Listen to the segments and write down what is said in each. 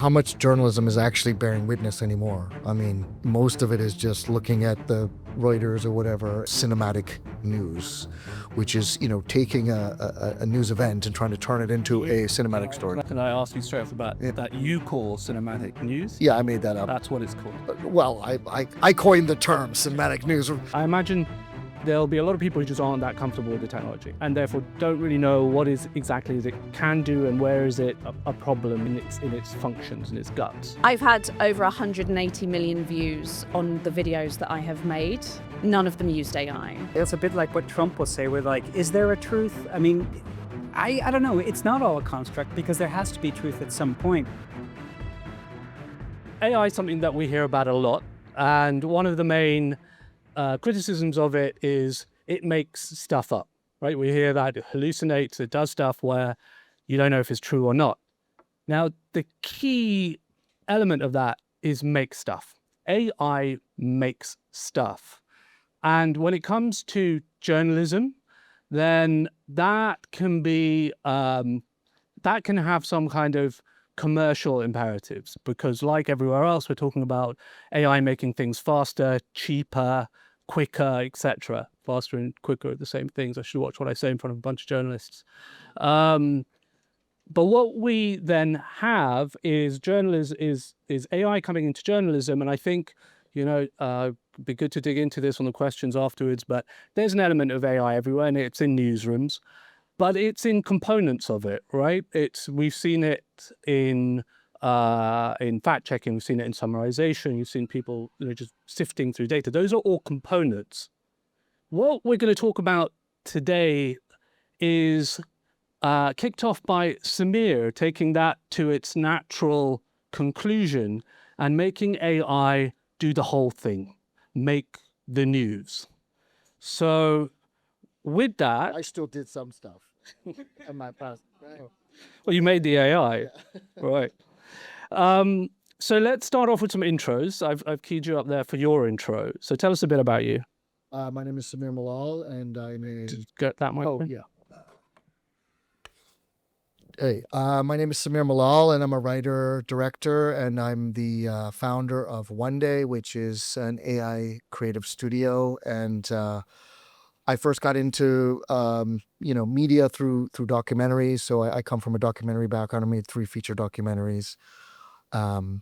How much journalism is actually bearing witness anymore? I mean, most of it is just looking at the Reuters or whatever cinematic news, which is, taking a news event and trying to turn it into a cinematic story. Can I ask you straight off the bat that you call cinematic news? Yeah, I made that up. That's what it's called. Well, I coined the term cinematic news. I imagine there'll be a lot of people who just aren't that comfortable with the technology and therefore don't really know what is exactly it can do and where is it a problem in its functions, in its guts. I've had over 180 million views on the videos that I have made. None of them used AI. It's a bit like what Trump will say, where like, is there a truth? I mean, I don't know. It's not all a construct because there has to be truth at some point. AI is something that we hear about a lot, and one of the main criticisms of it is it makes stuff up, right? We hear that it hallucinates, it does stuff where you don't know if it's true or not. Now, the key element of that is make stuff. AI makes stuff. And when it comes to journalism, then that can be, that can have some kind of commercial imperatives, because like everywhere else, we're talking about AI making things faster, cheaper, quicker, etc. Faster and quicker are the same things. I should watch what I say in front of a bunch of journalists. But what we then have is is AI coming into journalism, and I think, it'd be good to dig into this on the questions afterwards, but there's an element of AI everywhere, and it's in newsrooms, but it's in components of it, right? We've seen it in fact checking, we've seen it in summarization, you've seen people just sifting through data. Those are all components. What we're going to talk about today is kicked off by Samir taking that to its natural conclusion and making AI do the whole thing, make the news. So with that... I still did some stuff in my past. Right? Well, you made the AI, right. So let's start off with some intros. I've keyed you up there for your intro. So tell us a bit about you. My name is Samir Mallal, and I'm a... Get that mic? Oh, yeah. Hey, my name is Samir Mallal, and I'm a writer, director, and I'm the founder of One Day, which is an AI creative studio. And I first got into, media through documentaries. So I come from a documentary background. I made 3 feature documentaries. And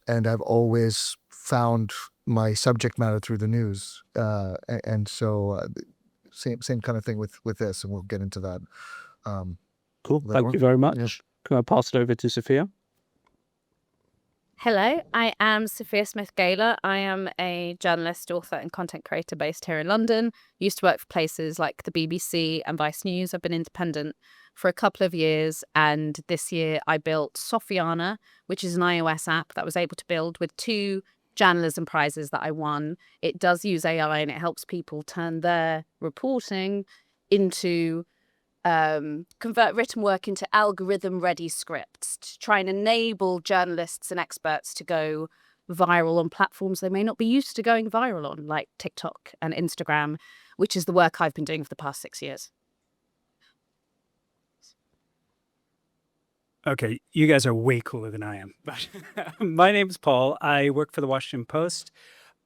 I've always found my subject matter through the news. And so same kind of thing with this, and we'll get into that. Cool. Thank you very much. Yeah. Can I pass it over to Sophia? Hello, I am Sophia Smith-Gaylor. I am a journalist, author and content creator based here in London. Used to work for places like the BBC and Vice News. I've been independent for a couple of years, and this year I built Sophiana, which is an iOS app that I was able to build with 2 journalism prizes that I won. It does use AI and it helps people turn their reporting into convert written work into algorithm-ready scripts to try and enable journalists and experts to go viral on platforms they may not be used to going viral on, like TikTok and Instagram, which is the work I've been doing for the past 6 years. Okay, you guys are way cooler than I am. But my name's Paul. I work for the Washington Post.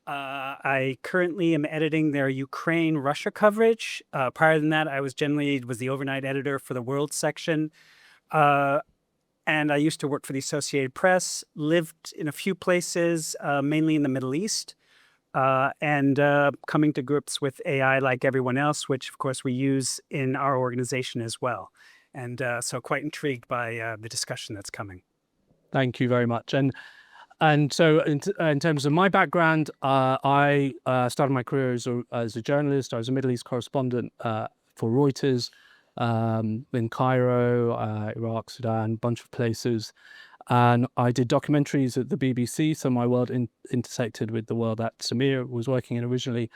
I currently am editing their Ukraine-Russia coverage. Prior than that, I was the overnight editor for the World section. And I used to work for the Associated Press, lived in a few places, mainly in the Middle East, and coming to grips with AI like everyone else, which of course we use in our organization as well. And so quite intrigued by the discussion that's coming. Thank you very much. And so in terms of my background, I started my career as a journalist. I was a Middle East correspondent for Reuters in Cairo, Iraq, Sudan, a bunch of places. And I did documentaries at the BBC, so my world intersected with the world that Samir was working in originally.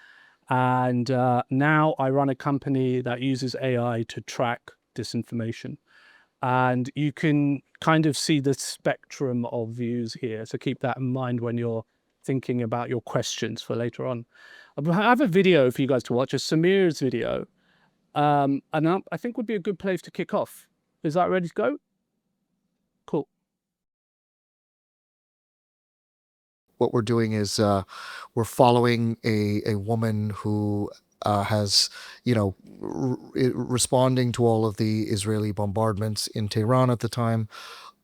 And now I run a company that uses AI to track disinformation. And you can kind of see the spectrum of views here. So keep that in mind when you're thinking about your questions for later on. I have a video for you guys to watch, a Samir's video. And I think would be a good place to kick off. Is that ready to go? Cool. what we're doing is we're following a woman who has, responding to all of the Israeli bombardments in Tehran at the time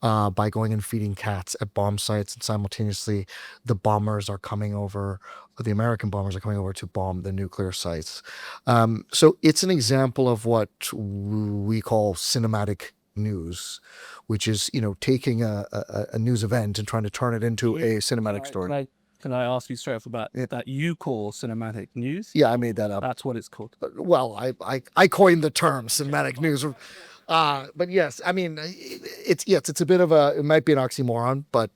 by going and feeding cats at bomb sites, and simultaneously the bombers are coming over. The American bombers are coming over to bomb the nuclear sites. So it's an example of what we call cinematic news, which is taking a news event and trying to turn it into a cinematic story. Can I ask you straight off about that you call cinematic news? Yeah, I made that up. That's what it's called. Well, I coined the term cinematic news. But yes, I mean, it's a bit of it might be an oxymoron, but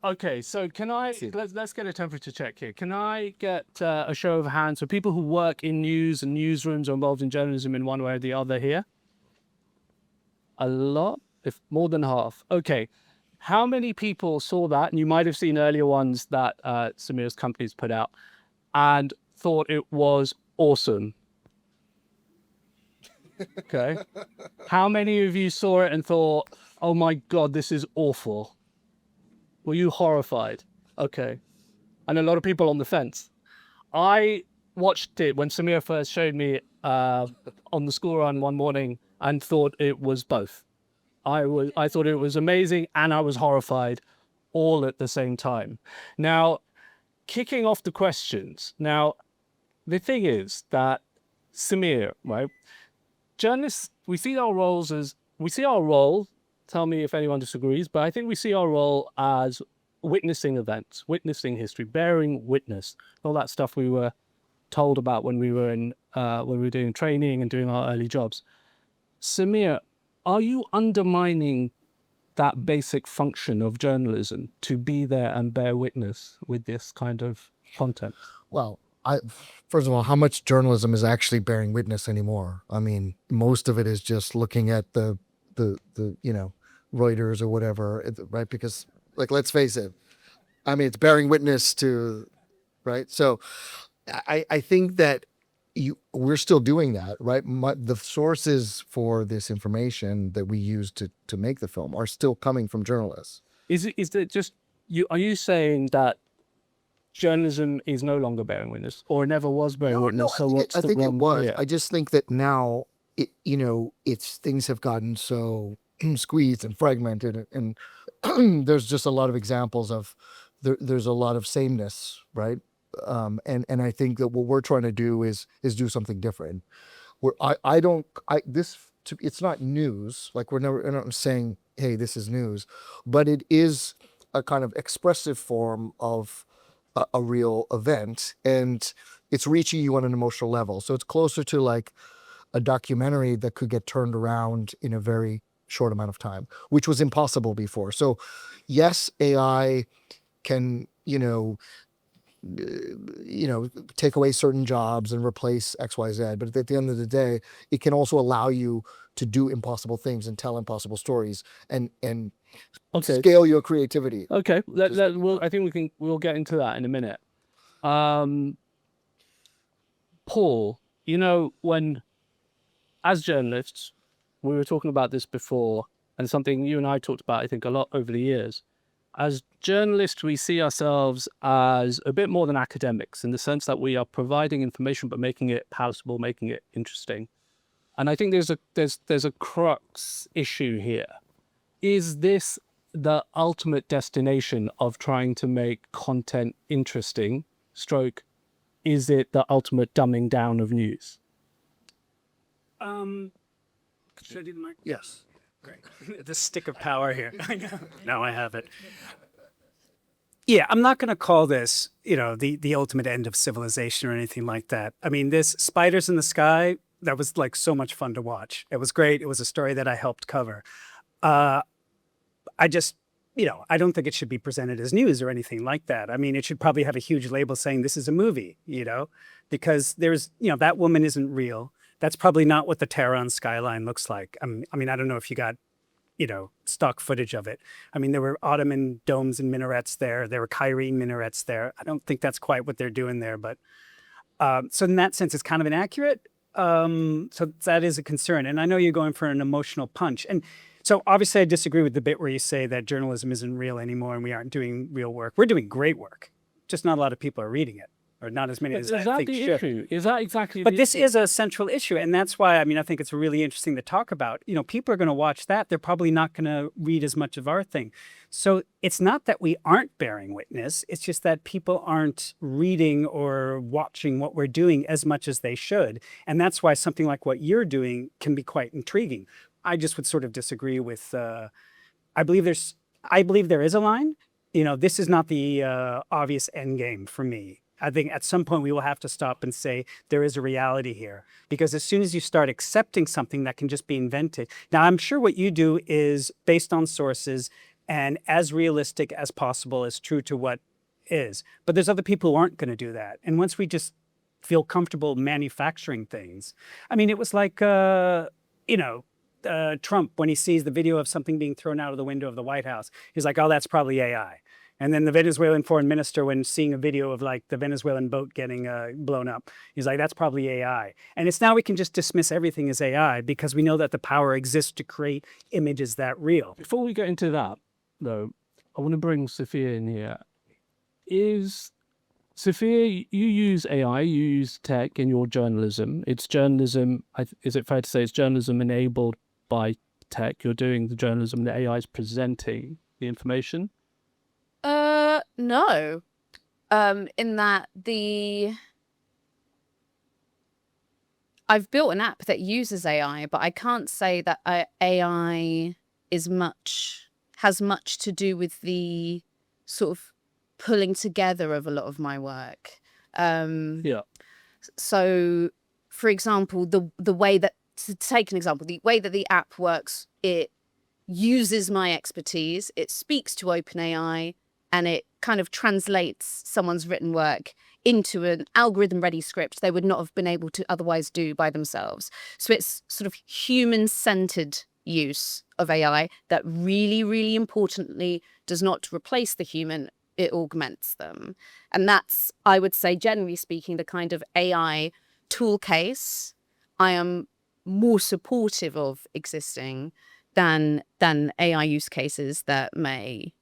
Okay, so let's get a temperature check here. Can I get a show of hands for people who work in news and newsrooms or involved in journalism in one way or the other here? A lot, if more than half. Okay, how many people saw that? And you might have seen earlier ones that Samir's companies put out and thought it was awesome. Okay. How many of you saw it and thought, oh my God, this is awful? Were you horrified? Okay. And a lot of people on the fence. I watched it when Samir first showed me on the school run one morning and thought it was both. I thought it was amazing and I was horrified all at the same time. Now, kicking off the questions. Now, the thing is that Samir, right? Journalists, we see our role, tell me if anyone disagrees, but I think we see our role as witnessing events, witnessing history, bearing witness, all that stuff we were told about when we were doing training and doing our early jobs. Samir, are you undermining that basic function of journalism to be there and bear witness with this kind of content? Well, first of all, how much journalism is actually bearing witness anymore? I mean, most of it is just looking at the Reuters or whatever, right? Because let's face it, I mean, it's bearing witness to, right? So I think that we're still doing that, right? The sources for this information that we use to make the film are still coming from journalists. Is it just you? Are you saying that journalism is no longer bearing witness, or never was bearing witness? No, So I think it was. Yeah. I just think that now, things have gotten so squeezed and fragmented, and there's just a lot of examples of there's a lot of sameness, right? And I think that what we're trying to do is do something different. Where it's not news. Like we're not saying, hey, this is news, but it is a kind of expressive form of a real event, and it's reaching you on an emotional level. So it's closer to like a documentary that could get turned around in a very short amount of time, which was impossible before. So yes, AI can, take away certain jobs and replace XYZ. But at the end of the day, it can also allow you to do impossible things and tell impossible stories and Okay. scale your creativity. Okay. I think we'll get into that in a minute. Paul, when as journalists, we were talking about this before, and something you and I talked about, I think, a lot over the years. As journalists, we see ourselves as a bit more than academics in the sense that we are providing information, but making it palatable, making it interesting. And I think there's a crux issue here. Is this the ultimate destination of trying to make content interesting? Stroke, is it the ultimate dumbing down of news? Should I do the mic? Yes. Great. The stick of power here. I know. Now I have it. Yeah, I'm not going to call this, the ultimate end of civilization or anything like that. I mean, this Spiders in the Sky, that was like so much fun to watch. It was great. It was a story that I helped cover. I just, I don't think it should be presented as news or anything like that. I mean, it should probably have a huge label saying this is a movie, because there's, that woman isn't real. That's probably not what the Tehran skyline looks like. I mean, I don't know if you got, stock footage of it. I mean, there were Ottoman domes and minarets there. There were Cairene minarets there. I don't think that's quite what they're doing there. But so in that sense, it's kind of inaccurate. So that is a concern. And I know you're going for an emotional punch. And So obviously I disagree with the bit where you say that journalism isn't real anymore and we aren't doing real work. We're doing great work. Just not a lot of people are reading it, or not as many But as is I that think the should. issue? Is that exactly But the this issue? is a central issue. And that's why, I mean, I think it's really interesting to talk about. You know, people are going to watch that. They're probably not going to read as much of our thing. So it's not that we aren't bearing witness. It's just that people aren't reading or watching what we're doing as much as they should. And that's why something like what you're doing can be quite intriguing. I just would sort of disagree with, I believe there is a line. You know, this is not the obvious end game for me. I think at some point we will have to stop and say there is a reality here, because as soon as you start accepting something that can just be invented. Now, I'm sure what you do is based on sources and as realistic as possible, as true to what is. But there's other people who aren't going to do that. And once we just feel comfortable manufacturing things, I mean, it was like, Trump, when he sees the video of something being thrown out of the window of the White House, he's like, oh, that's probably AI. And then the Venezuelan foreign minister, when seeing a video of like the Venezuelan boat getting blown up, he's like, that's probably AI. And it's now we can just dismiss everything as AI because we know that the power exists to create images that real. Before we get into that, though, I want to bring Sophia in here. Sophia, you use AI, you use tech in your journalism. It's journalism, is it fair to say it's journalism enabled by tech? You're doing the journalism, the AI is presenting the information? No. In that I've built an app that uses AI, but I can't say that AI has much to do with the sort of pulling together of a lot of my work. Yeah. So, for example, the way that, to take an example, the way that the app works, it uses my expertise, it speaks to OpenAI, and it kind of translates someone's written work into an algorithm-ready script they would not have been able to otherwise do by themselves. So it's sort of human-centered use of AI that really, really importantly does not replace the human, it augments them. And that's, I would say, generally speaking, the kind of AI tool case I am more supportive of existing than AI use cases that may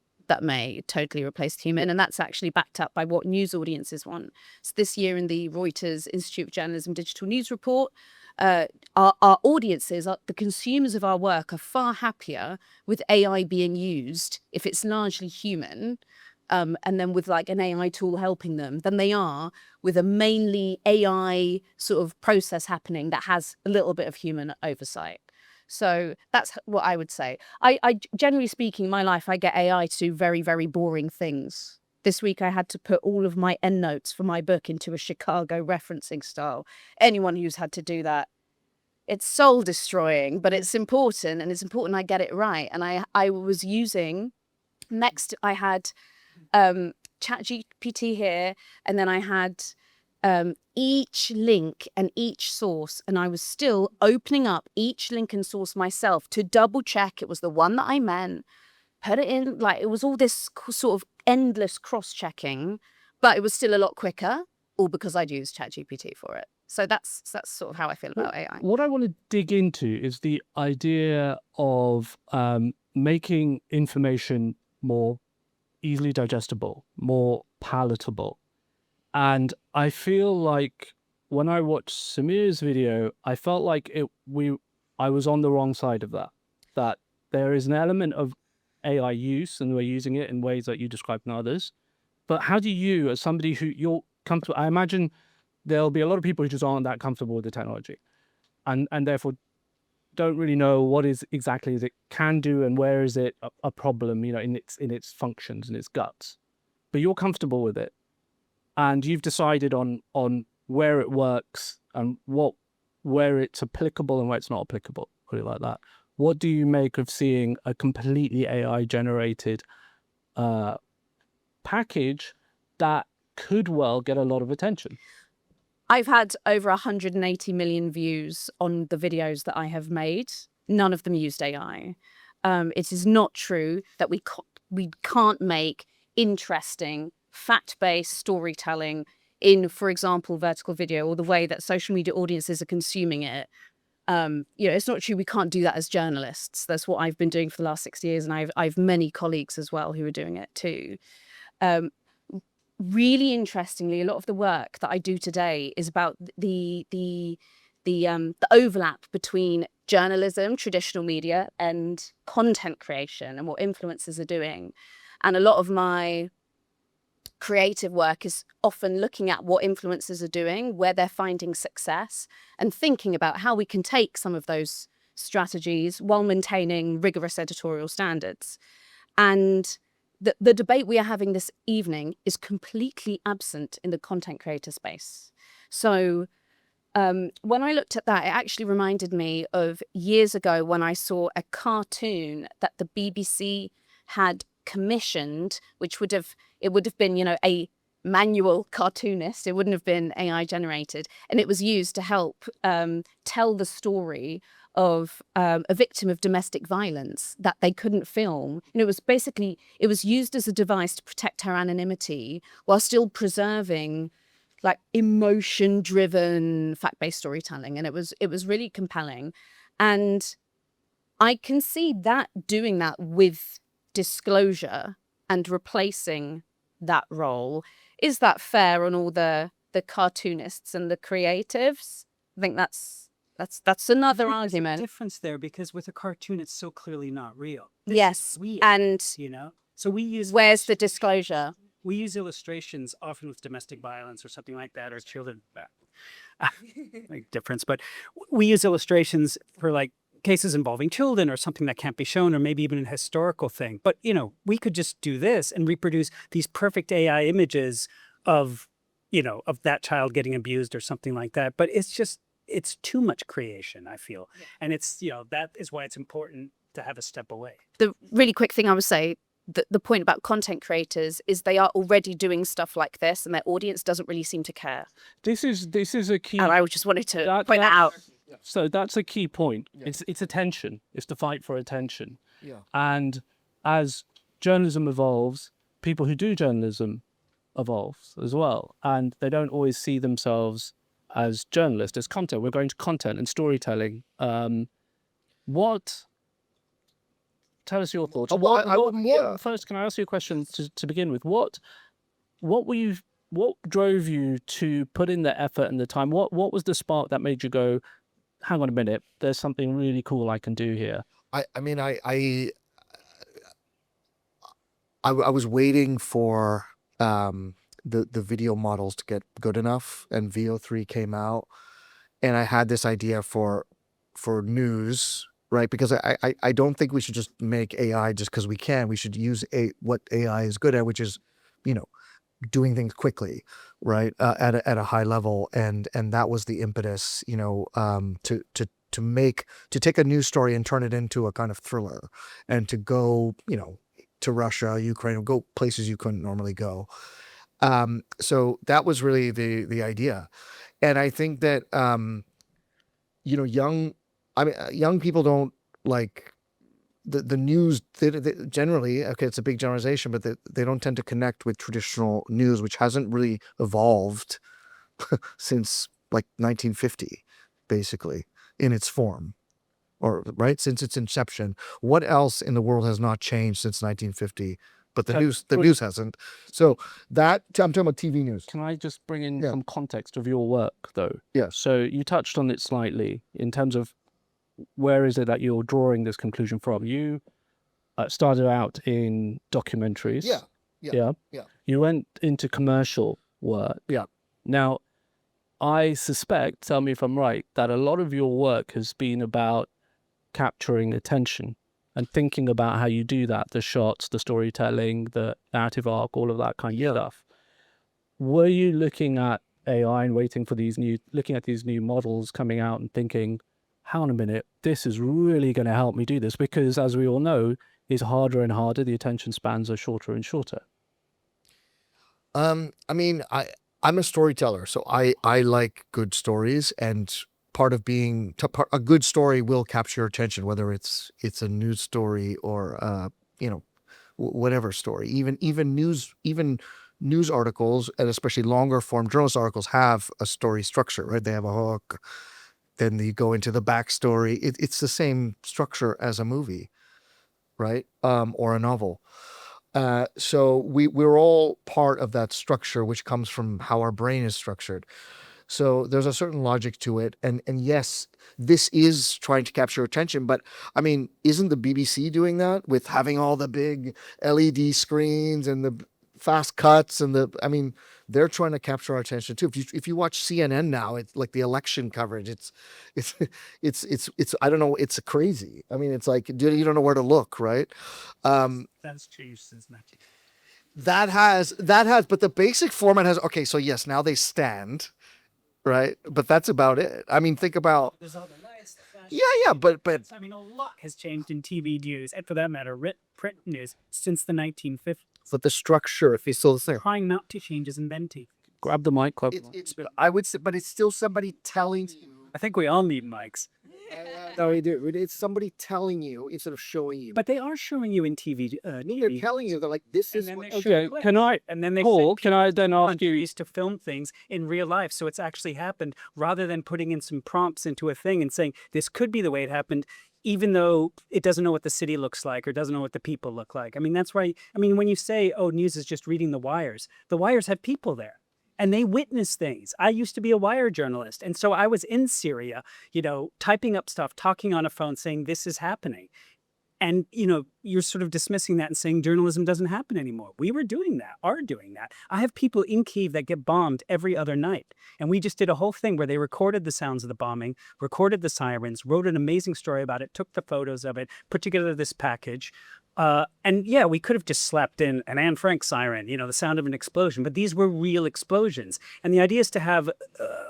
totally replace the human. And that's actually backed up by what news audiences want. So this year in the Reuters Institute of Journalism Digital News Report, our audiences, the consumers of our work, are far happier with AI being used if it's largely human, and then with like an AI tool helping them, than they are with a mainly AI sort of process happening that has a little bit of human oversight. So that's what I would say. I generally speaking, my life, I get AI to do very, very boring things. This week, I had to put all of my endnotes for my book into a Chicago referencing style. Anyone who's had to do that, it's soul destroying, but it's important, and it's important I get it right. And I was using, next I had ChatGPT here, and then I had each link and each source, and I was still opening up each link and source myself to double check it was the one that I meant, put it in, like it was all this sort of endless cross-checking, but it was still a lot quicker, all because I'd used ChatGPT for it. So that's sort of how I feel about AI. What I want to dig into is the idea of making information more easily digestible, more palatable. And I feel like when I watched Samir's video, I felt like I was on the wrong side of that there is an element of AI use and we're using it in ways that you described in others. But how do you, as somebody who you're comfortable, I imagine there'll be a lot of people who just aren't that comfortable with the technology and therefore don't really know what is exactly it can do and where is it a problem, in its functions and its guts. But you're comfortable with it. And you've decided on where it works and where it's applicable and where it's not applicable, put it like that. What do you make of seeing a completely AI generated package that could well get a lot of attention? I've had over 180 million views on the videos that I have made. None of them used AI. It is not true that we can't make interesting, fact-based storytelling in, for example, vertical video, or the way that social media audiences are consuming it. it's not true we can't do that as journalists. That's what I've been doing for the last 6 years, and I've many colleagues as well who are doing it too. Really interestingly, a lot of the work that I do today is about the overlap between journalism, traditional media, and content creation, and what influencers are doing. And a lot of my creative work is often looking at what influencers are doing, where they're finding success, and thinking about how we can take some of those strategies while maintaining rigorous editorial standards. And the debate we are having this evening is completely absent in the content creator space. So when I looked at that, it actually reminded me of years ago when I saw a cartoon that the BBC had commissioned, which would have been, a manual cartoonist. It wouldn't have been AI generated. And it was used to help tell the story of a victim of domestic violence that they couldn't film. And it was used as a device to protect her anonymity while still preserving like emotion-driven, fact-based storytelling. And it was really compelling. And I can see that doing that with disclosure and replacing that role. Is that fair on all the cartoonists and the creatives? I think that's another There's a argument. difference there, because with a cartoon, it's so clearly not real. Yes, We, and so we use where's the disclosure? we use illustrations often with domestic violence or something like that, or children. Like difference, but we use illustrations for like cases involving children or something that can't be shown, or maybe even a historical thing. But we could just do this and reproduce these perfect AI images of that child getting abused or something like that. But it's too much creation, I feel. Yeah. And it's that is why it's important to have a step away. The really quick thing I would say, the point about content creators is they are already doing stuff like this, and their audience doesn't really seem to care. This is a key. And I just wanted to point that out. So that's a key point. Yeah. It's attention. It's the fight for attention. Yeah. And as journalism evolves, people who do journalism evolve as well, and they don't always see themselves as journalists, as content. We're going to content and storytelling. Tell us your thoughts. First, can I ask you a question to begin with? What drove you to put in the effort and the time? What was the spark that made you go, hang on a minute, there's something really cool I can do here? I was waiting for the video models to get good enough, and VO3 came out, and I had this idea for news, right? Because I don't think we should just make AI just because we can. We should use what AI is good at, which is, doing things quickly, right? At a high level, and that was the impetus, to take a news story and turn it into a kind of thriller, and to go, to Russia, Ukraine, go places you couldn't normally go. So that was really the idea, and I think that young people don't like the news. They generally, okay, it's a big generalization, but they don't tend to connect with traditional news, which hasn't really evolved since like 1950, basically, in its form, or right since its inception. What else in the world has not changed since 1950? But the news hasn't. So that I'm talking about TV news. Can I just bring in some context of your work, though? Yeah. So you touched on it slightly in terms of where is it that you're drawing this conclusion from? You started out in documentaries. Yeah. You went into commercial work. Yeah. Now, I suspect, tell me if I'm right, that a lot of your work has been about capturing attention and thinking about how you do that, the shots, the storytelling, the narrative arc, all of that kind of stuff. Were you looking at AI and looking at these new models coming out and thinking, hang on a minute, this is really going to help me do this? Because as we all know, it's harder and harder. The attention spans are shorter and shorter. I'm a storyteller, so I like good stories, and part of being a good story will capture your attention, whether it's a news story or whatever story. Even news articles, and especially longer form journalist articles, have a story structure, right? They have a hook. then you go into the backstory. It's the same structure as a movie, right? Or a novel. So we're all part of that structure, which comes from how our brain is structured. So there's a certain logic to it, and yes, this is trying to capture attention. But I mean, isn't the BBC doing that with having all the big LED screens and the fast cuts and I mean, they're trying to capture our attention too. If you watch CNN now, it's like the election coverage. It's it's I don't know. It's crazy. I mean, it's like you don't know where to look, right? That's changed since 19. But the basic format has. Okay, so yes, now they stand. Right, but that's about it. I mean, think about There's all the lights, the fashion. yeah, but I mean, a lot has changed in TV news, and for that matter, print news since the 1950s. but the structure, if it's still the same, Trying not to change is inventing. Grab the mic. Grab the mic. it's I would say, but it's still somebody telling you. I think we all need mics. No, it's somebody telling you instead of showing you. But they are showing you in TV. they're TV. telling you. They're like, this And is then what. they show Okay, clips. can I, And then they Paul? send Can I then ask you? countries to film things in real life, so it's actually happened, rather than putting in some prompts into a thing and saying this could be the way it happened, even though it doesn't know what the city looks like or doesn't know what the people look like. I mean, that's why. I mean, when you say, "Oh, news is just reading the wires," have people there. And they witness things. I used to be a wire journalist. And so I was in Syria, typing up stuff, talking on a phone, saying this is happening. And, you're sort of dismissing that and saying journalism doesn't happen anymore. We were doing that, are doing that. I have people in Kyiv that get bombed every other night. And we just did a whole thing where they recorded the sounds of the bombing, recorded the sirens, wrote an amazing story about it, took the photos of it, put together this package. And yeah, we could have just slapped in an Anne Frank siren, the sound of an explosion, but these were real explosions. And the idea is to have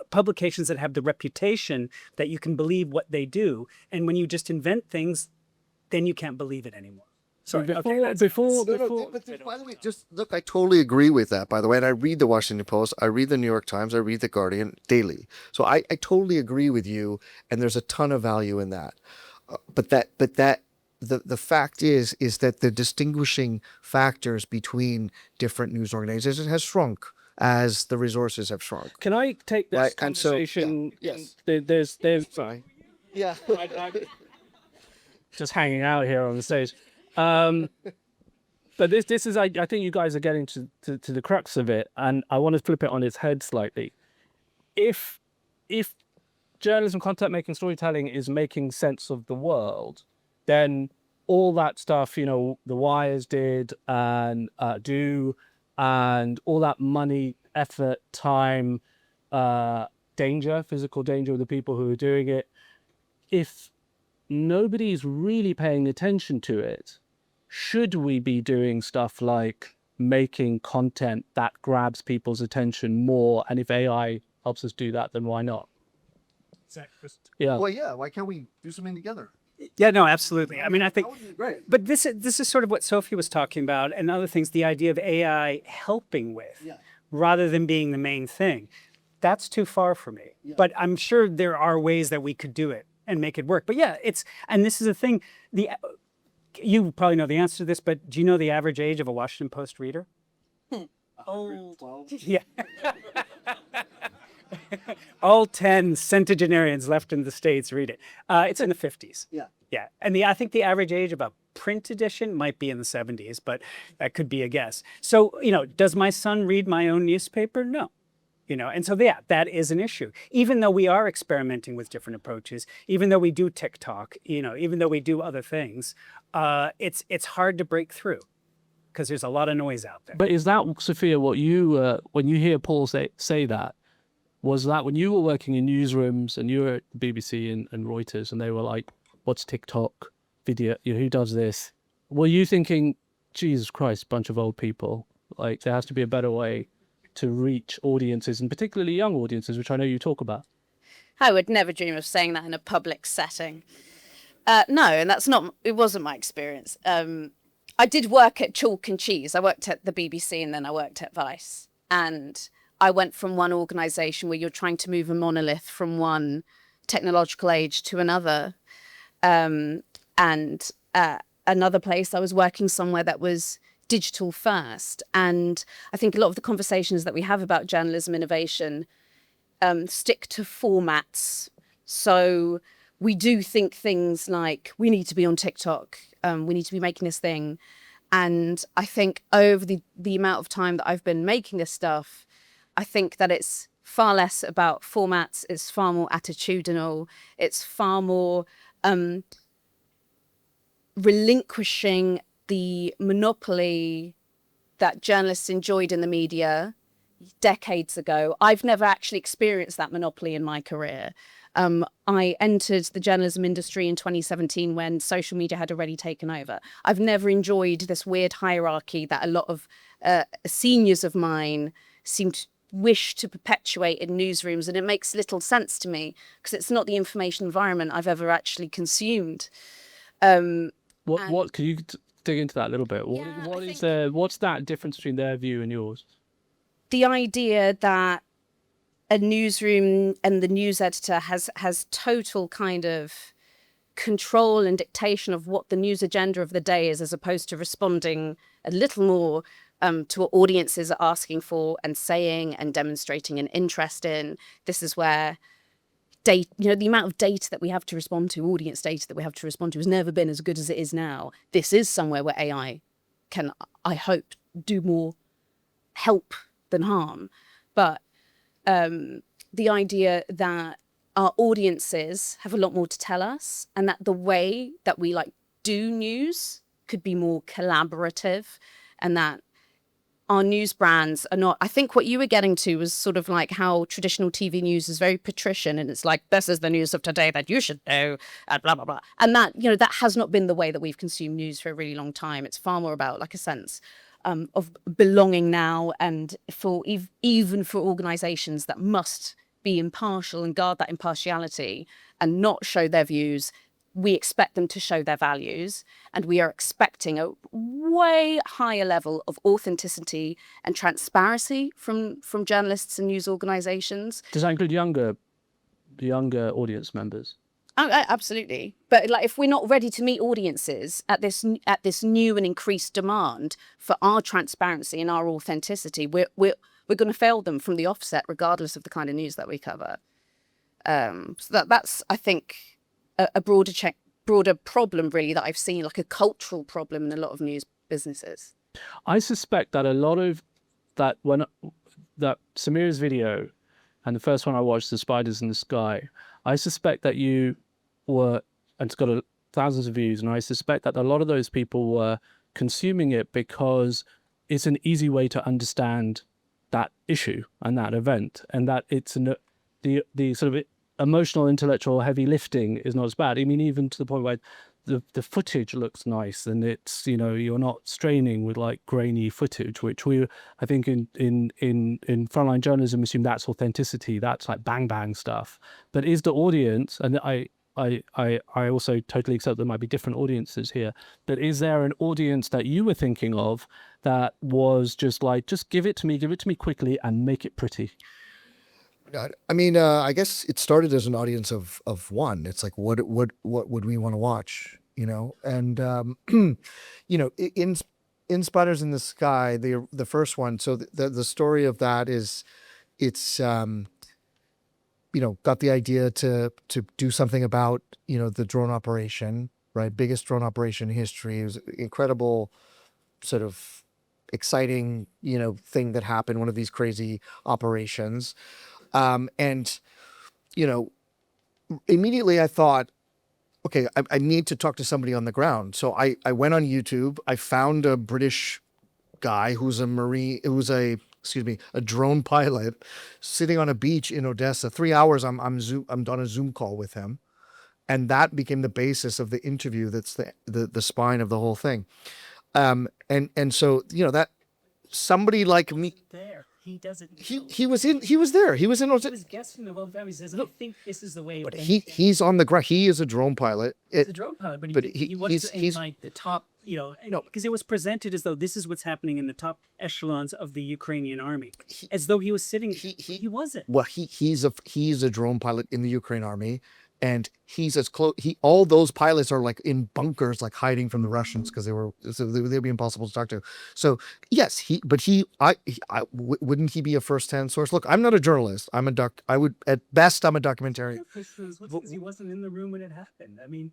publications that have the reputation that you can believe what they do. And when you just invent things, then you can't believe it anymore. Sorry. Before, But by the way, just look, I totally agree with that, by the way. And I read the Washington Post, I read the New York Times, I read the Guardian daily. So I totally agree with you. And there's a ton of value in that. The fact is that the distinguishing factors between different news organizations has shrunk as the resources have shrunk. Can I take this Right, and so- conversation? yeah, yes. There's Sorry. Yeah. just hanging out here on the stage. But this is, I think you guys are getting to the crux of it, and I want to flip it on its head slightly. If journalism, content making, storytelling is making sense of the world, then all that stuff, the wires did and do, and all that money, effort, time, danger, physical danger of the people who are doing it, if nobody's really paying attention to it, should we be doing stuff like making content that grabs people's attention more? And if AI helps us do that, then why not? Yeah. Well, yeah. Why can't we do something together? Yeah, no, absolutely. I mean, I think, That would be great. but this is sort of what Sophie was talking about, and other things. The idea of AI helping with, Yeah. rather than being the main thing. That's too far for me. Yeah. But I'm sure there are ways that we could do it and make it work. But yeah, and this is a thing. You probably know the answer to this, but do you know the average age of a Washington Post reader? Old. Yeah. All 10 centenarians left in the States read it. It's in the 50s. Yeah. Yeah. And I think the average age of a print edition might be in the 70s, but that could be a guess. So, does my son read my own newspaper? No. And so, yeah, that is an issue. Even though we are experimenting with different approaches, even though we do TikTok, even though we do other things, it's hard to break through because there's a lot of noise out there. But is that, Sophia, what you, when you hear Paul say that, was that when you were working in newsrooms and you were at BBC and Reuters and they were like, what's TikTok video? Who does this? Were you thinking, Jesus Christ, bunch of old people, like there has to be a better way to reach audiences, and particularly young audiences, which I know you talk about? I would never dream of saying that in a public setting. No, and it wasn't my experience. I did work at Chalk and Cheese. I worked at the BBC and then I worked at Vice. And I went from one organisation where you're trying to move a monolith from one technological age to another. And another place, I was working somewhere that was digital first. And I think a lot of the conversations that we have about journalism innovation stick to formats, So we do think things like we need to be on TikTok, we need to be making this thing. And I think over the amount of time that I've been making this stuff, I think that it's far less about formats, it's far more attitudinal, it's far more relinquishing the monopoly that journalists enjoyed in the media decades ago. I've never actually experienced that monopoly in my career. I entered the journalism industry in 2017 when social media had already taken over. I've never enjoyed this weird hierarchy that a lot of seniors of mine seem to wish to perpetuate in newsrooms, and it makes little sense to me because it's not the information environment I've ever actually consumed. What can you dig into that a little bit? What's that difference between their view and yours? The idea that a newsroom and the news editor has total kind of control and dictation of what the news agenda of the day is, as opposed to responding a little more to what audiences are asking for and saying and demonstrating an interest in. This is where data, the amount of data that we have to respond to, audience data that we have to respond to, has never been as good as it is now. This is somewhere where AI can, I hope, do more help than harm. But the idea that our audiences have a lot more to tell us, and that the way that we do news could be more collaborative, and that our news brands are not. I think what you were getting to was sort of like how traditional TV news is very patrician, and it's like, this is the news of today that you should know, and blah blah blah. And that that has not been the way that we've consumed news for a really long time. It's far more about like a sense of belonging now, and for even for organizations that must be impartial and guard that impartiality and not show their views, we expect them to show their values, and we are expecting a way higher level of authenticity and transparency from journalists and news organizations. Does that include younger audience members? Absolutely. But if we're not ready to meet audiences at this new and increased demand for our transparency and our authenticity, we're going to fail them from the offset, regardless of the kind of news that we cover. So that's, I think, a broader problem, really, that I've seen, like a cultural problem in a lot of news businesses. I suspect that a lot of that, that Samir's video and the first one I watched, The Spiders in the Sky, I suspect that you were, and it's got thousands of views, and I suspect that a lot of those people were consuming it because it's an easy way to understand that issue and that event, and that it's the sort of emotional, intellectual, heavy lifting is not as bad. I mean, even to the point where the footage looks nice, and it's, you're not straining with like grainy footage, which I think in frontline journalism assume that's authenticity, that's like bang bang stuff. But is the audience, and I also totally accept there might be different audiences here, but is there an audience that you were thinking of that was just like, just give it to me quickly and make it pretty? I mean, I guess it started as an audience of one. It's like, what would we want to watch, And in Spiders in the Sky, the first one. So the story of that is, it's got the idea to do something about the drone operation, right? Biggest drone operation in history. It was an incredible, sort of exciting thing that happened. One of these crazy operations. And immediately I thought, okay, I need to talk to somebody on the ground. So I went on YouTube. I found a British guy who's a drone pilot, sitting on a beach in Odessa. 3 hours I'm on a Zoom call with him, and that became the basis of the interview. That's the spine of the whole thing. And so that somebody like me. There. He doesn't. He was there. He was in. He was guessing the world. He says, "I think this is the way." But he's on the ground. He is a drone pilot. He's a drone pilot, but he was in like the top. Because it was presented as though this is what's happening in the top echelons of the Ukrainian army, as though he was sitting. He wasn't. Well, he's a drone pilot in the Ukraine army. and he's as close. All those pilots are like in bunkers, like hiding from the Russians because they'd be impossible to talk to. So yes, wouldn't he be a first-hand source? Look, I'm not a journalist. I would at best I'm a documentarian. Because he wasn't in the room when it happened. I mean,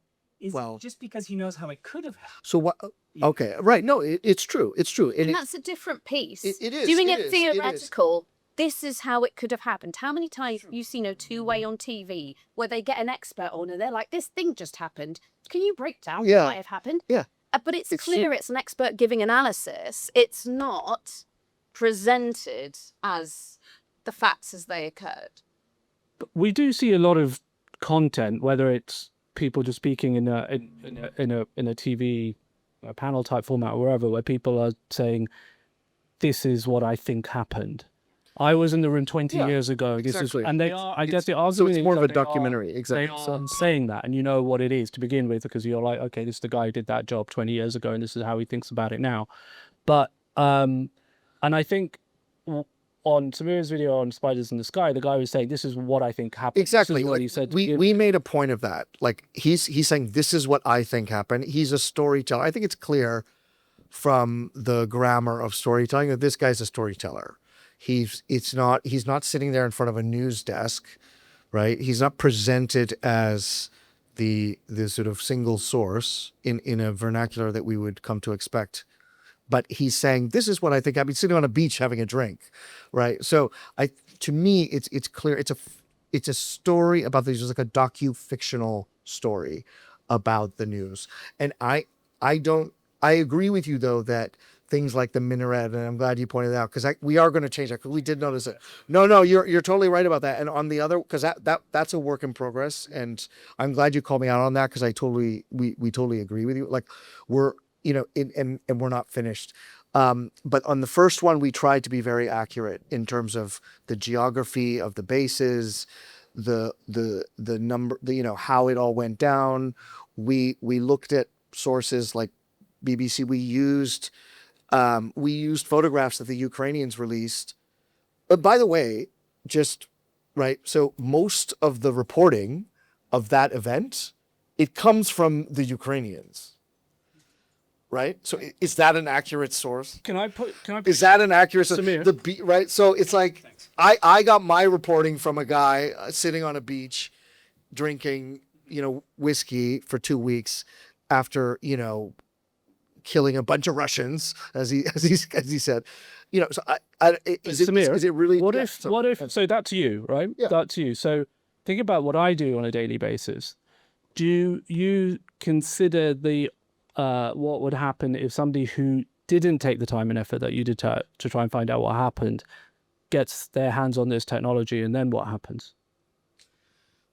Well, just because he knows how it could have happened. so what? Okay, right? No, it's true. It's true, And that's a different piece. it is Doing it it is, theoretical. This is how it could have happened. How many times have you seen a two-way on TV where they get an expert on and they're like, this thing just happened. Can you break down what might have happened? Yeah. But it's clear it's an expert giving analysis. It's not presented as the facts as they occurred. We do see a lot of content, whether it's people just speaking in a TV panel type format or wherever, where people are saying, "This is what I think happened." I was in the room 20 years ago. Exactly. And they are. I guess the so argument it's more is of a that they are- documentary. Exactly. They are So saying that, and you know what it is to begin with, because you're like, okay, this is the guy who did that job 20 years ago, and this is how he thinks about it now. But and I think on Samir's video on Spiders in the Sky, the guy was saying, "This is what I think happened." exactly. This is what Like, he said. we made a point of that. Like he's saying this is what I think happened. He's a storyteller. I think it's clear from the grammar of storytelling that this guy's a storyteller. He's not sitting there in front of a news desk, right? He's not presented as the sort of single source in a vernacular that we would come to expect. But he's saying, this is what I think happened. He's sitting on a beach having a drink, right? So to me, it's clear. It's a story about this. It's like a docu-fictional story about the news. And I agree with you though that things like the minaret, and I'm glad you pointed it out, because we are going to change that, because we did notice it. No, you're totally right about that. And on the other, because that's a work in progress, and I'm glad you called me out on that, because we totally agree with you. Like we're and we're not finished. But on the first one, we tried to be very accurate in terms of the geography of the bases, the number, how it all went down. We looked at sources like BBC. We used photographs that the Ukrainians released. But by the way, just right. So most of the reporting of that event, it comes from the Ukrainians. Right. So is that an accurate source? Is that an accurate source? Samir. Right. So it's like, I got my reporting from a guy sitting on a beach drinking, whiskey for 2 weeks after, killing a bunch of Russians, as he said. So Samir, is it really? What if? So that to you, right? Yeah. That to you. So think about what I do on a daily basis. Do you consider what would happen if somebody who didn't take the time and effort that you did to try and find out what happened gets their hands on this technology, and then what happens?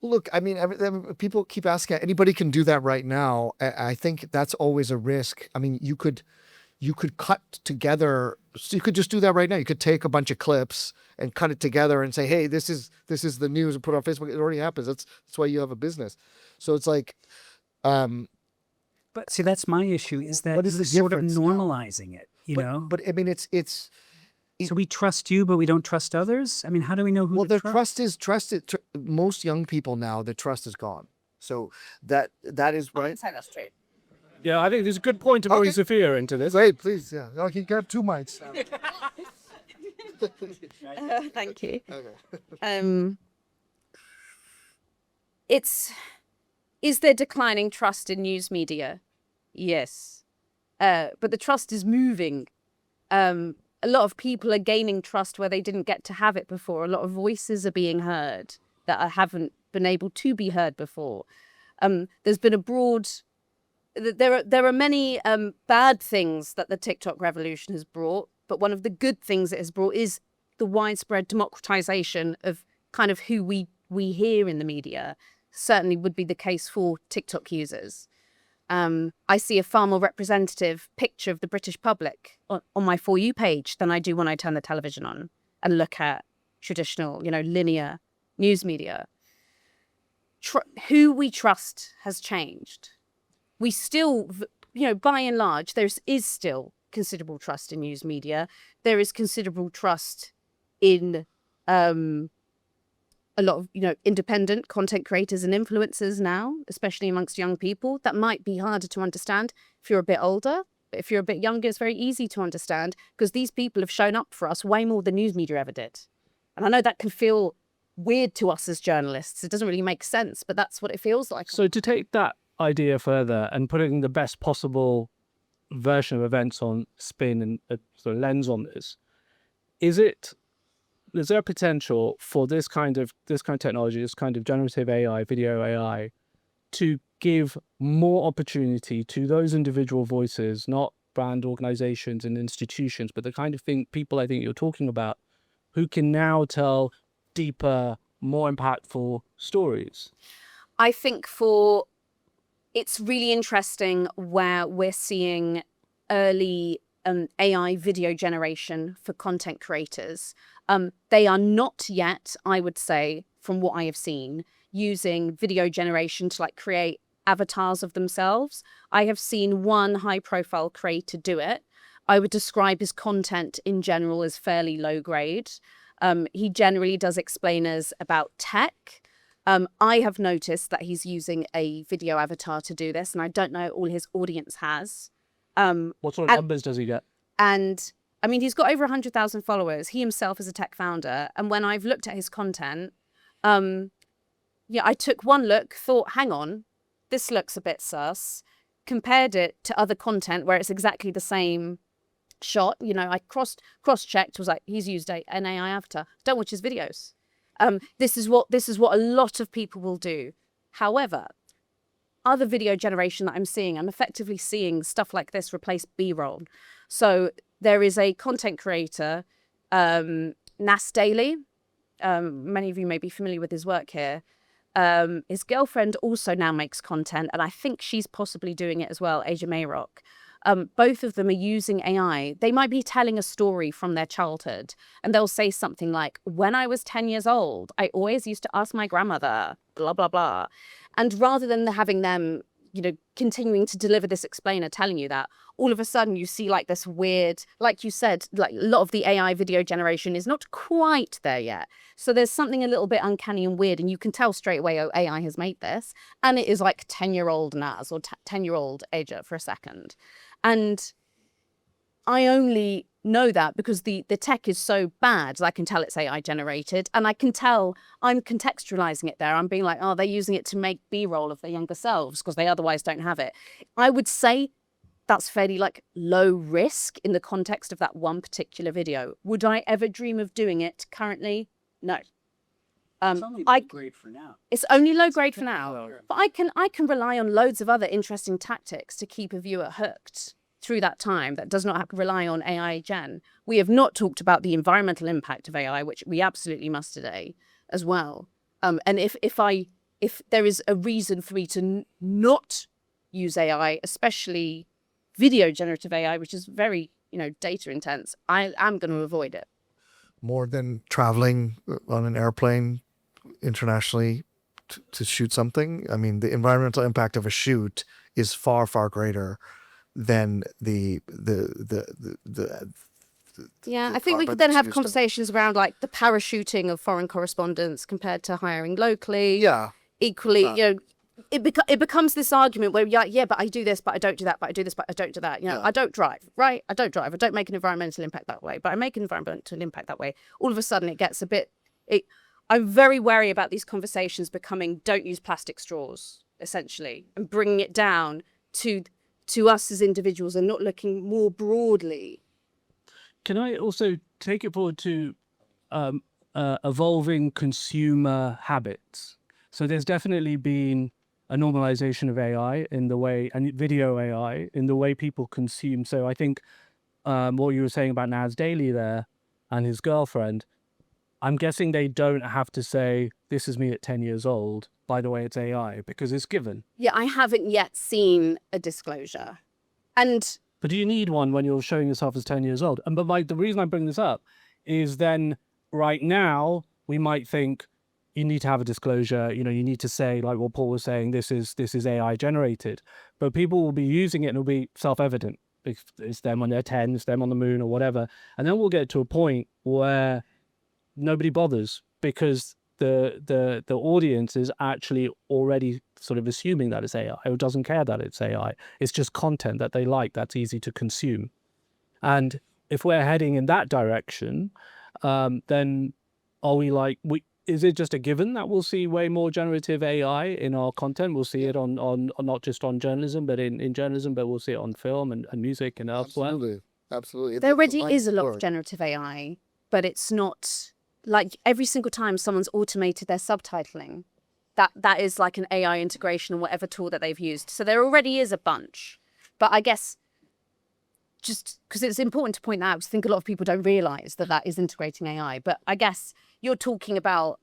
Look, I mean, people keep asking. Anybody can do that right now. I think that's always a risk. I mean, you could cut together. So you could just do that right now. You could take a bunch of clips and cut it together and say, "Hey, this is the news," and put it on Facebook. It already happens. That's why you have a business. So it's like, But see, that's my issue. Is that what is the sort of difference? normalizing it? But I mean, it's. So we trust you, but we don't trust others. I mean, how do we know who? Well, to the trust is trusted. Most young people now, the trust is gone. So that is right. I'd say that's true. Yeah, I think there's a good point to bring Sophia into this. Wait, please. Yeah, no, you can have 2 mics. Thank you. Okay. Is there declining trust in news media? Yes. But the trust is moving. A lot of people are gaining trust where they didn't get to have it before. A lot of voices are being heard that haven't been able to be heard before. There's been there are many bad things that the TikTok revolution has brought, but one of the good things it has brought is the widespread democratization of kind of who we hear in the media. Certainly would be the case for TikTok users. I see a far more representative picture of the British public on my For You page than I do when I turn the television on and look at traditional, linear news media. Who we trust has changed. We still, by and large, there is still considerable trust in news media. There is considerable trust in a lot of, independent content creators and influencers now, especially amongst young people. That might be harder to understand if you're a bit older. But if you're a bit younger, it's very easy to understand because these people have shown up for us way more than news media ever did. And I know that can feel weird to us as journalists. It doesn't really make sense, but that's what it feels like. So to take that idea further and putting the best possible version of events on spin and a sort of lens on this, is there a potential for this kind of technology, this kind of generative AI, video AI, to give more opportunity to those individual voices, not brand organizations and institutions, but the kind of people I think you're talking about, who can now tell deeper, more impactful stories? I think it's really interesting where we're seeing early AI video generation for content creators. They are not yet, I would say, from what I have seen, using video generation to create avatars of themselves. I have seen one high-profile creator do it. I would describe his content in general as fairly low grade. He generally does explainers about tech. I have noticed that he's using a video avatar to do this, and I don't know all his audience has. What sort of numbers does he get? And I mean, he's got over 100,000 followers. He himself is a tech founder. And when I've looked at his content, I took one look, thought, hang on, this looks a bit sus. Compared it to other content where it's exactly the same shot. I cross-checked, was like, he's used an AI avatar. Don't watch his videos. This is what a lot of people will do. However, other video generation that I'm effectively seeing stuff like this replace B-roll. So there is a content creator, Nas Daily. Many of you may be familiar with his work here. His girlfriend also now makes content, and I think she's possibly doing it as well, Asia Mayrock. Both of them are using AI. They might be telling a story from their childhood, and they'll say something like, when I was 10 years old, I always used to ask my grandmother, blah, blah, blah. And rather than having them, continuing to deliver this explainer telling you that, all of a sudden you see this weird, like you said, a lot of the AI video generation is not quite there yet. So there's something a little bit uncanny and weird, and you can tell straight away, oh, AI has made this. And it is 10-year-old Nas or 10-year-old Asia for a second. And I only know that because the tech is so bad that I can tell it's AI generated, and I can tell I'm contextualizing it there. I'm being like, oh, they're using it to make B-roll of their younger selves because they otherwise don't have it. I would say that's fairly low risk in the context of that one particular video. Would I ever dream of doing it currently? No. It's only low grade for now. It's only low grade for now. But I can rely on loads of other interesting tactics to keep a viewer hooked through that time that does not have to rely on AI gen. We have not talked about the environmental impact of AI, which we absolutely must today as well. And if there is a reason for me to not use AI, especially video generative AI, which is very, data intense, I am going to avoid it. More than traveling on an airplane internationally to shoot something. I mean, the environmental impact of a shoot is far, far greater than the I think we could then have conversations around the parachuting of foreign correspondents compared to hiring locally. Yeah. Equally, it becomes this argument where you're like, yeah, but I do this, but I don't do that, but I do this, but I don't do that. I don't drive, right? I don't drive. I don't make an environmental impact that way, but I make an environmental impact that way. All of a sudden it gets a bit... I'm very wary about these conversations becoming don't use plastic straws, essentially, and bringing it down to us as individuals and not looking more broadly. Can I also take it forward to evolving consumer habits? So there's definitely been a normalization of AI in the way, and video AI in the way people consume. So I think what you were saying about Nas Daily there and his girlfriend, I'm guessing they don't have to say, this is me at 10 years old. By the way, it's AI, because it's given. Yeah, I haven't yet seen a disclosure. But do you need one when you're showing yourself as 10 years old? And but the reason I bring this up is then right now we might think you need to have a disclosure. You need to say, like what Paul was saying, this is AI generated. But people will be using it and it'll be self-evident. It's them when they're 10, it's them on the moon or whatever. And then we'll get to a point where nobody bothers because the audience is actually already sort of assuming that it's AI, or doesn't care that it's AI. It's just content that they like, that's easy to consume. And if we're heading in that direction, then are we like, is it just a given that we'll see way more generative AI in our content? We'll see it on not just on journalism, but in journalism, but we'll see it on film and music and elsewhere. Absolutely. Absolutely. There already Line is a lot blurred. of generative AI, but it's not like every single time someone's automated their subtitling, that is like an AI integration or whatever tool that they've used. So there already is a bunch. But I guess just because it's important to point out, because I think a lot of people don't realize that that is integrating AI. But I guess you're talking about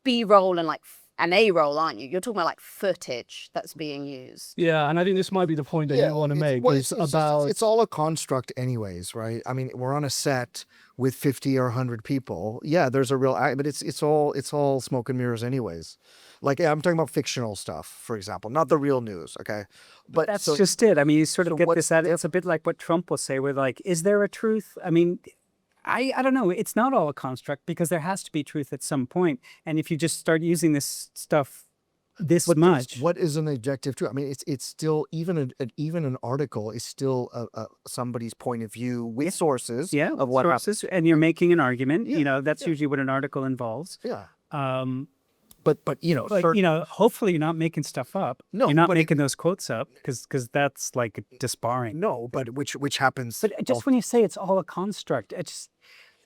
B-roll and like an A-roll, aren't you? You're talking about like footage that's being used. Yeah, and I think this might be the point that you want to make. Well, Is about it's all a construct anyways, right? I mean, we're on a set with 50 or 100 people. Yeah, there's a real but it's all smoke and mirrors anyways. Like, yeah, I'm talking about fictional stuff, for example, not the real news, okay? But That's so, just it. I mean, you sort of so get what's this at it's a bit like what Trump will say with like, is there a truth? I mean, I don't know. It's not all a construct because there has to be truth at some point. And if you just start using this stuff this much, what is an objective truth? I mean, it's still even an article is still somebody's point of view with sources yeah, of what happened. sources, and you're making an argument. Yeah, You know, that's yeah. usually what an article involves. Yeah. Um, But but you know, hopefully you're not making stuff up. No, you're not but making those quotes up because that's like disbarring. no, but which happens. But just when you say it's all a construct, it's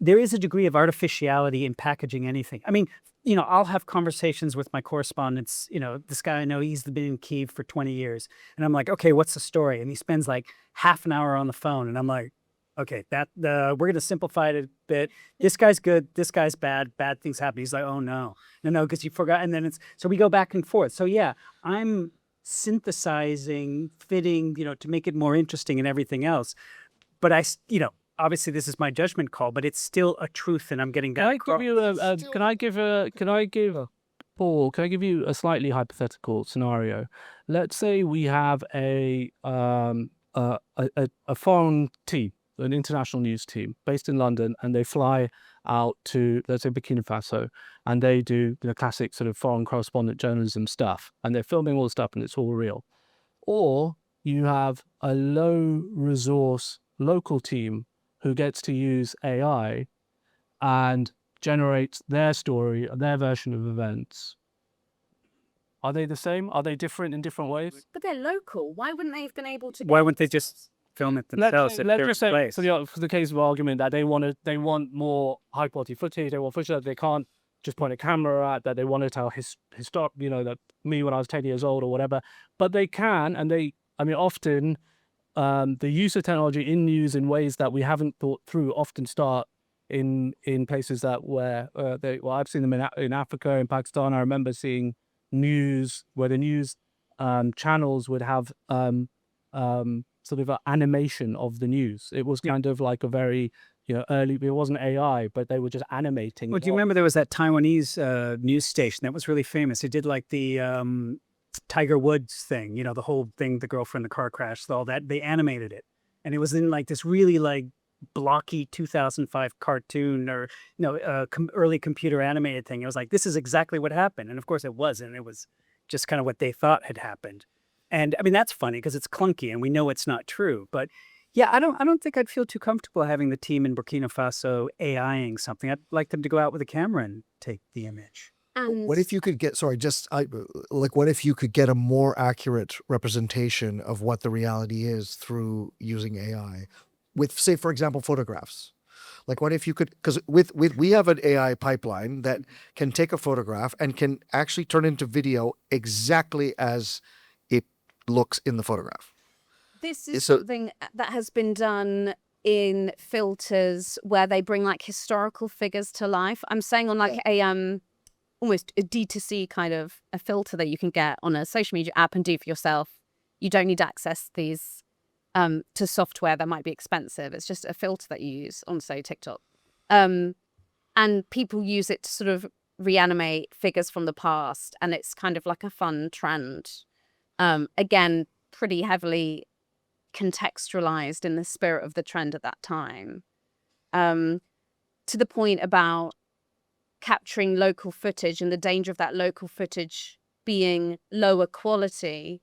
there is a degree of artificiality in packaging anything. I mean, you know, I'll have conversations with my correspondents. You know, this guy I know, he's been in Kyiv for 20 years, and I'm like, okay, what's the story? And he spends like half an hour on the phone, and I'm like, okay, we're gonna simplify it a bit. This guy's good, this guy's bad. Bad things happen. He's like, oh no, because you forgot. And then so we go back and forth. So yeah, I'm synthesizing, fitting, to make it more interesting and everything else. But obviously this is my judgment call, but it's still a truth, and I'm getting Can that. I give you Paul? Can I give you a slightly hypothetical scenario? Let's say we have a foreign team, an international news team based in London, and they fly out to, let's say, Burkina Faso, and they do the classic sort of foreign correspondent journalism stuff, and they're filming all the stuff, and it's all real. Or you have a low resource local team who gets to use AI and generates their story, their version of events. Are they the same? Are they different in different ways? But they're local. Why wouldn't they have been able to? Why wouldn't they just film it themselves at Let's their just say, place? for the case of argument, that they want more high quality footage. They want footage that they can't just point a camera at, that they want to tell historic, that me when I was 10 years old or whatever. But they can, and often the use of technology in news in ways that we haven't thought through often start in places where I've seen them in Africa, in Pakistan. I remember seeing news where the news channels would have sort of an animation of the news. It was kind of like a very early. It wasn't AI, but they were just animating. Well, do you remember there was that Taiwanese news station that was really famous? It did like the Tiger Woods thing, the whole thing, the girlfriend, the car crash, all that. They animated it, and it was in like this really like blocky 2005 cartoon or early computer animated thing. It was like, this is exactly what happened, and of course it wasn't. It was just kind of what they thought had happened. And I mean, that's funny because it's clunky and we know it's not true. But yeah, I don't think I'd feel too comfortable having the team in Burkina Faso AIing something. I'd like them to go out with a camera and take the image. And What if you could get, what if you could get a more accurate representation of what the reality is through using AI with, say, for example, photographs? Like, what if you could, because we have an AI pipeline that can take a photograph and can actually turn into video exactly as it looks in the photograph. this is So- something that has been done in filters where they bring like historical figures to life. I'm saying on like a almost a D2C kind of a filter that you can get on a social media app and do for yourself. You don't need to access these to software that might be expensive. It's just a filter that you use on, say, TikTok. And people use it to sort of reanimate figures from the past. And it's kind of like a fun trend. Again, pretty heavily contextualized in the spirit of the trend at that time. To the point about capturing local footage and the danger of that local footage being lower quality,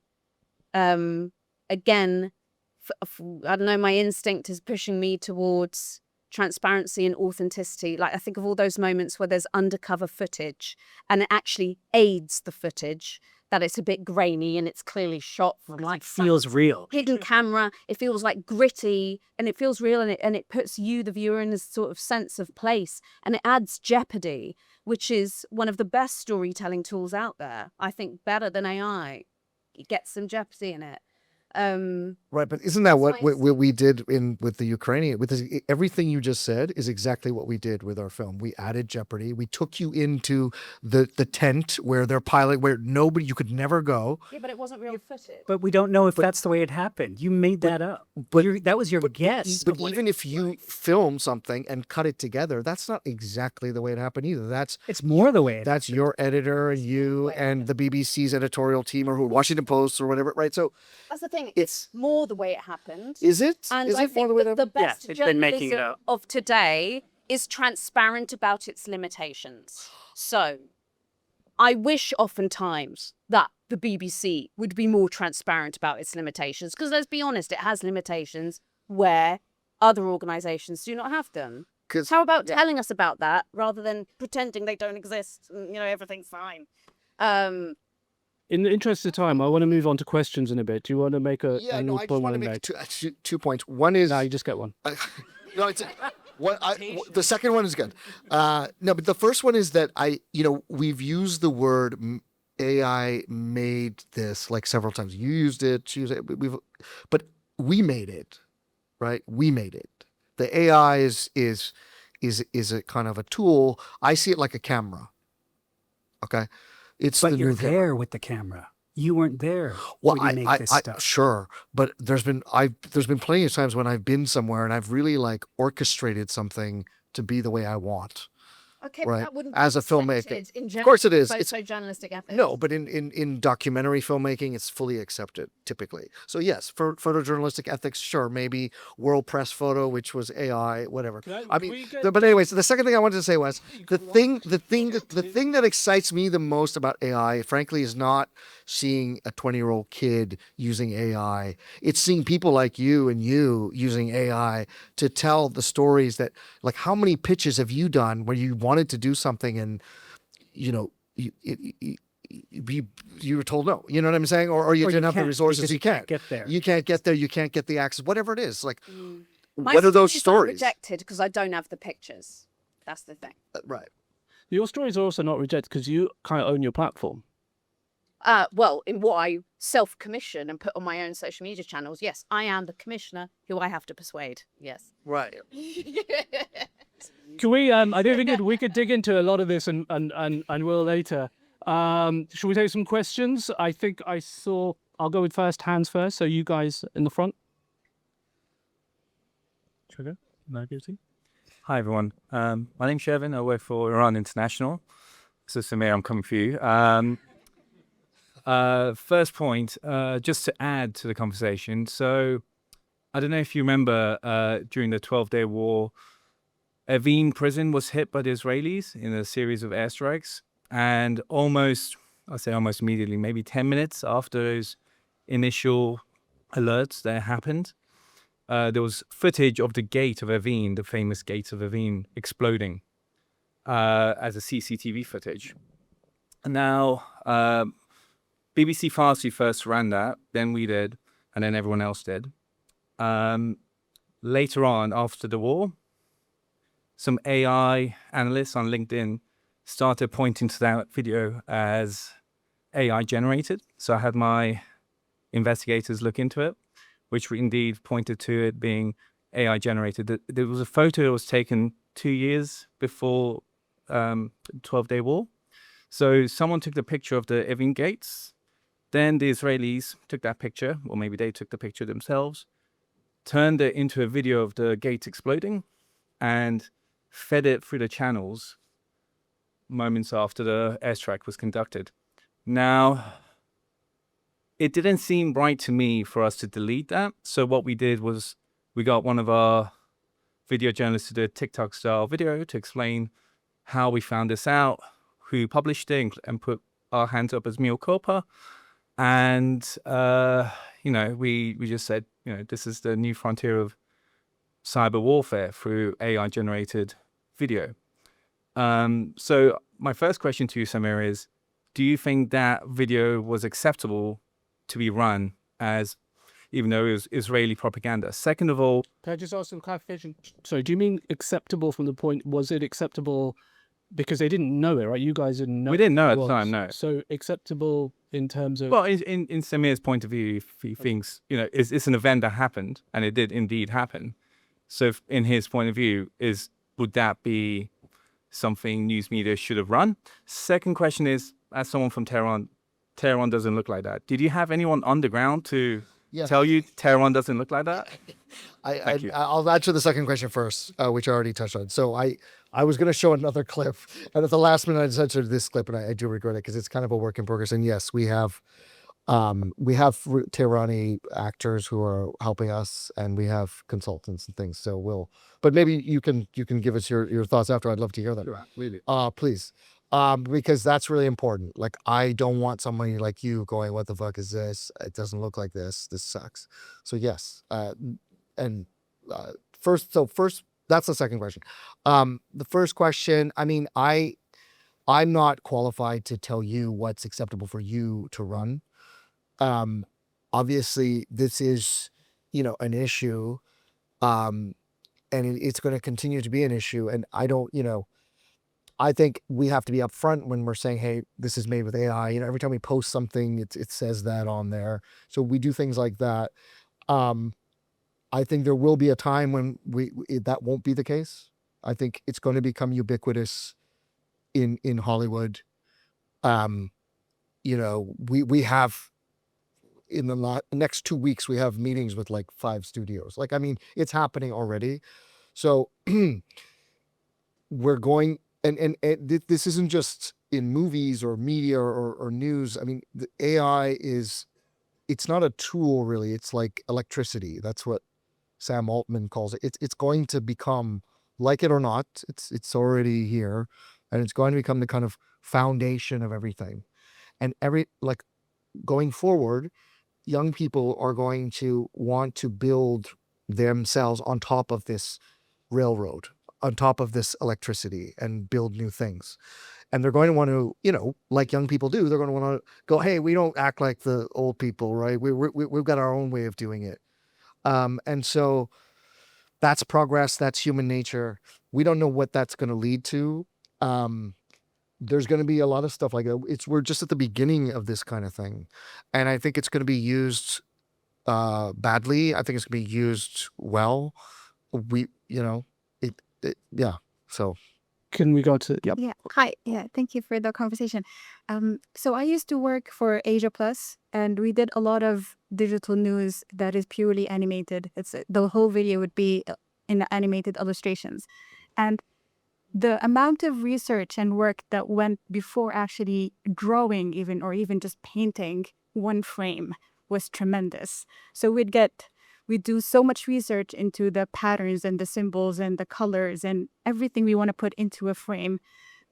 again, I don't know, my instinct is pushing me towards transparency and authenticity. Like, I think of all those moments where there's undercover footage and it actually aids the footage, that it's a bit grainy and it's clearly shot from like Feels real. hidden camera. It feels like gritty and it feels real, and it puts you, the viewer, in this sort of sense of place, and it adds jeopardy, which is one of the best storytelling tools out there. I think better than AI. It gets some jeopardy in it. Right, but isn't that what we did with the Ukrainian? Everything you just said is exactly what we did with our film. We added jeopardy. We took you into the tent where they're piloting, where you could never go. Yeah, but it wasn't real footage. But we don't know if that's the way it happened. You made that up. That was your guess. But even if you film something and cut it together, that's not exactly the way it happened either. It's more the way it That's your editor and you and the BBC's editorial team or Washington Post or whatever, right? So That's the thing. It's more the way it happened. is it? And Is I it more think the way that that the best it's been making it journalism up. of today is transparent about its limitations. So I wish oftentimes that the BBC would be more transparent about its limitations, because let's be honest, it has limitations where other organisations do not have them. How about telling us about that rather than pretending they don't exist and, everything's fine? In the interest of time, I want to move on to questions in a bit. Do you want to make a Yeah, an no, I just point want to you make made? two points. One is No, you just get one. no, it's the second one is good. No, but the first one is that we've used the word AI made this like several times. You used it, but we made it, right? We made it. The AI is a kind of a tool. I see it like a camera. Okay, it's But the you're new camera. there with the camera. You weren't there Well, when you make this stuff. sure, but there's been plenty of times when I've been somewhere and I've really like orchestrated something to be the way I want. Okay, Right. but that wouldn't As be a filmmaker. accepted in Of course it is. It's journalistic ethics. No, but in documentary filmmaking, it's fully accepted typically. So yes, for photojournalistic ethics, sure, maybe World Press Photo, which was AI, whatever. But anyways, the second thing I wanted to say was the thing that excites me the most about AI, frankly, is not seeing a 20-year-old kid using AI. It's seeing people like you and you using AI to tell the stories that, like, how many pitches have you done where you wanted to do something and you were told no, you know what I'm saying, or you didn't have the resources. You can't get there. You can't get there. You can't get the access. Whatever it is, like, My what are those stories aren't stories? rejected because I don't have the pictures. That's the thing. Right. Your stories are also not rejected because you kind of own your platform. Well, in what I self-commission and put on my own social media channels, yes, I am the commissioner who I have to persuade. Yes. Right. Can we? I don't think we could dig into a lot of this and we'll later. Should we take some questions? I think I saw. I'll go with hands first. So you guys in the front. Should I go? No, Hi everyone. My name's Shevin. I work for Iran International. So Samir, I'm coming for you. First point, just to add to the conversation. So I don't know if you remember during the 12-day war, Evin prison was hit by the Israelis in a series of airstrikes. And almost immediately, maybe 10 minutes after those initial alerts that happened, there was footage of the gate of Evin, the famous gate of Evin, exploding as a CCTV footage. Now, BBC Farsi first ran that, then we did, and then everyone else did. Later on, after the war, some AI analysts on LinkedIn started pointing to that video as AI generated. So I had my investigators look into it, which indeed pointed to it being AI generated. There was a photo that was taken 2 years before 12-day war. So someone took the picture of the Evin gates. Then the Israelis took that picture, or maybe they took the picture themselves, turned it into a video of the gates exploding, and fed it through the channels moments after the airstrike was conducted. Now, it didn't seem right to me for us to delete that. So what we did was we got one of our video journalists to do a TikTok-style video to explain how we found this out, who published it, and put our hands up as mea culpa. And, we just said, this is the new frontier of cyber warfare through AI-generated video. So my first question to you, Samir, is, do you think that video was acceptable to be run as, even though it was Israeli propaganda? Second of all, Can I just ask some clarification? Sorry, do you mean acceptable from the point, was it acceptable because they didn't know it, right? You guys didn't know. we didn't know at it the was. time, no. So acceptable in terms of... Well, in Samir's point of view, if he thinks, it's an event that happened, and it did indeed happen. So in his point of view, would that be something news media should have run? Second question is, as someone from Tehran doesn't look like that. Did you have anyone on the ground to tell you Tehran doesn't look like that? I'll answer the second question first, which I already touched on. So I was going to show another clip, and at the last minute I just censored this clip, and I do regret it because it's kind of a work in progress. And yes, we have Tehrani actors who are helping us, and we have consultants and things. So but maybe you can give us your thoughts after. I'd love to hear that. Sure, really. Please. Because that's really important. Like, I don't want somebody like you going, what the fuck is this? It doesn't look like this. This sucks. So yes. First, that's the second question. The first question, I mean, I'm not qualified to tell you what's acceptable for you to run. Obviously this is, an issue. And it's going to continue to be an issue. And I think we have to be upfront when we're saying, hey, this is made with AI. Every time we post something, it says that on there. So we do things like that. I think there will be a time when that won't be the case. I think it's going to become ubiquitous in Hollywood. We have, in the next 2 weeks, we have meetings with like 5 studios. Like, I mean, it's happening already. So we're going, and this isn't just in movies or media or news. I mean, the AI it's not a tool really. It's like electricity. That's what Sam Altman calls it. It's going to become, like it or not, it's already here, and it's going to become the kind of foundation of everything. And going forward, young people are going to want to build themselves on top of this railroad, on top of this electricity, and build new things. And they're going to want to, like young people do, they're going to want to go, hey, we don't act like the old people, right? We've got our own way of doing it. And so that's progress, that's human nature. We don't know what that's going to lead to. There's going to be a lot of stuff like that. We're just at the beginning of this kind of thing. And I think it's going to be used badly. I think it's going to be used well. So Can we go to... Yep. Yeah. Hi. Yeah. Thank you for the conversation. So I used to work for Asia Plus, and we did a lot of digital news that is purely animated. It's the whole video would be in animated illustrations, and the amount of research and work that went before actually drawing even just painting one frame was tremendous. So we'd do so much research into the patterns and the symbols and the colors and everything we want to put into a frame,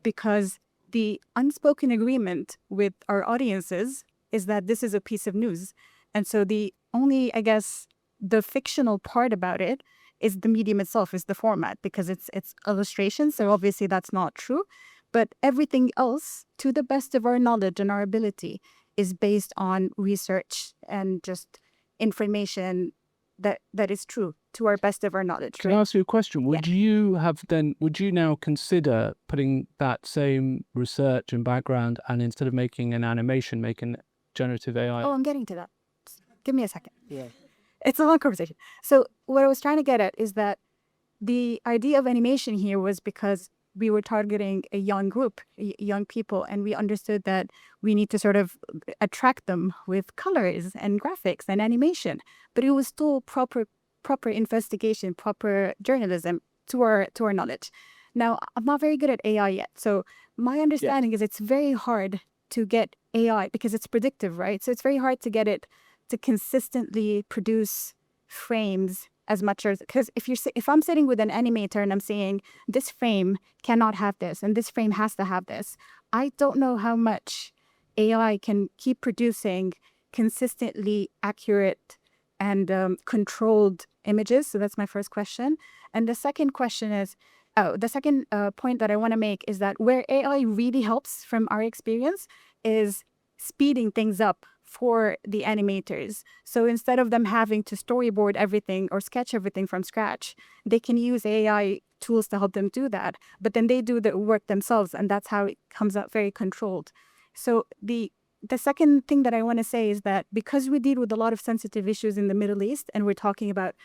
because the unspoken agreement with our audiences is that this is a piece of news. And so the only, I guess, the fictional part about it is the medium itself, is the format, because it's illustration. So obviously that's not true. But everything else, to the best of our knowledge and our ability, is based on research and just information that is true to our best of our knowledge. Can I ask you a question? Would you now consider putting that same research and background, and instead of making an animation, make an generative AI? Oh, I'm getting to that. Give me a second. Yeah. It's a long conversation. So what I was trying to get at is that the idea of animation here was because we were targeting a young group, young people, and we understood that we need to sort of attract them with colors and graphics and animation. But it was still proper investigation, proper journalism to our knowledge. Now, I'm not very good at AI yet. So my understanding is it's very hard to get AI, because it's predictive, right? So it's very hard to get it to consistently produce frames as much as, because if I'm sitting with an animator and I'm saying this frame cannot have this and this frame has to have this, I don't know how much AI can keep producing consistently accurate and controlled images. So that's my first question. And the second question is, the second point that I want to make is that where AI really helps from our experience is speeding things up for the animators. So instead of them having to storyboard everything or sketch everything from scratch, they can use AI tools to help them do that. But then they do the work themselves, and that's how it comes out very controlled. So the second thing that I want to say is that because we deal with a lot of sensitive issues in the Middle East, and we're talking about,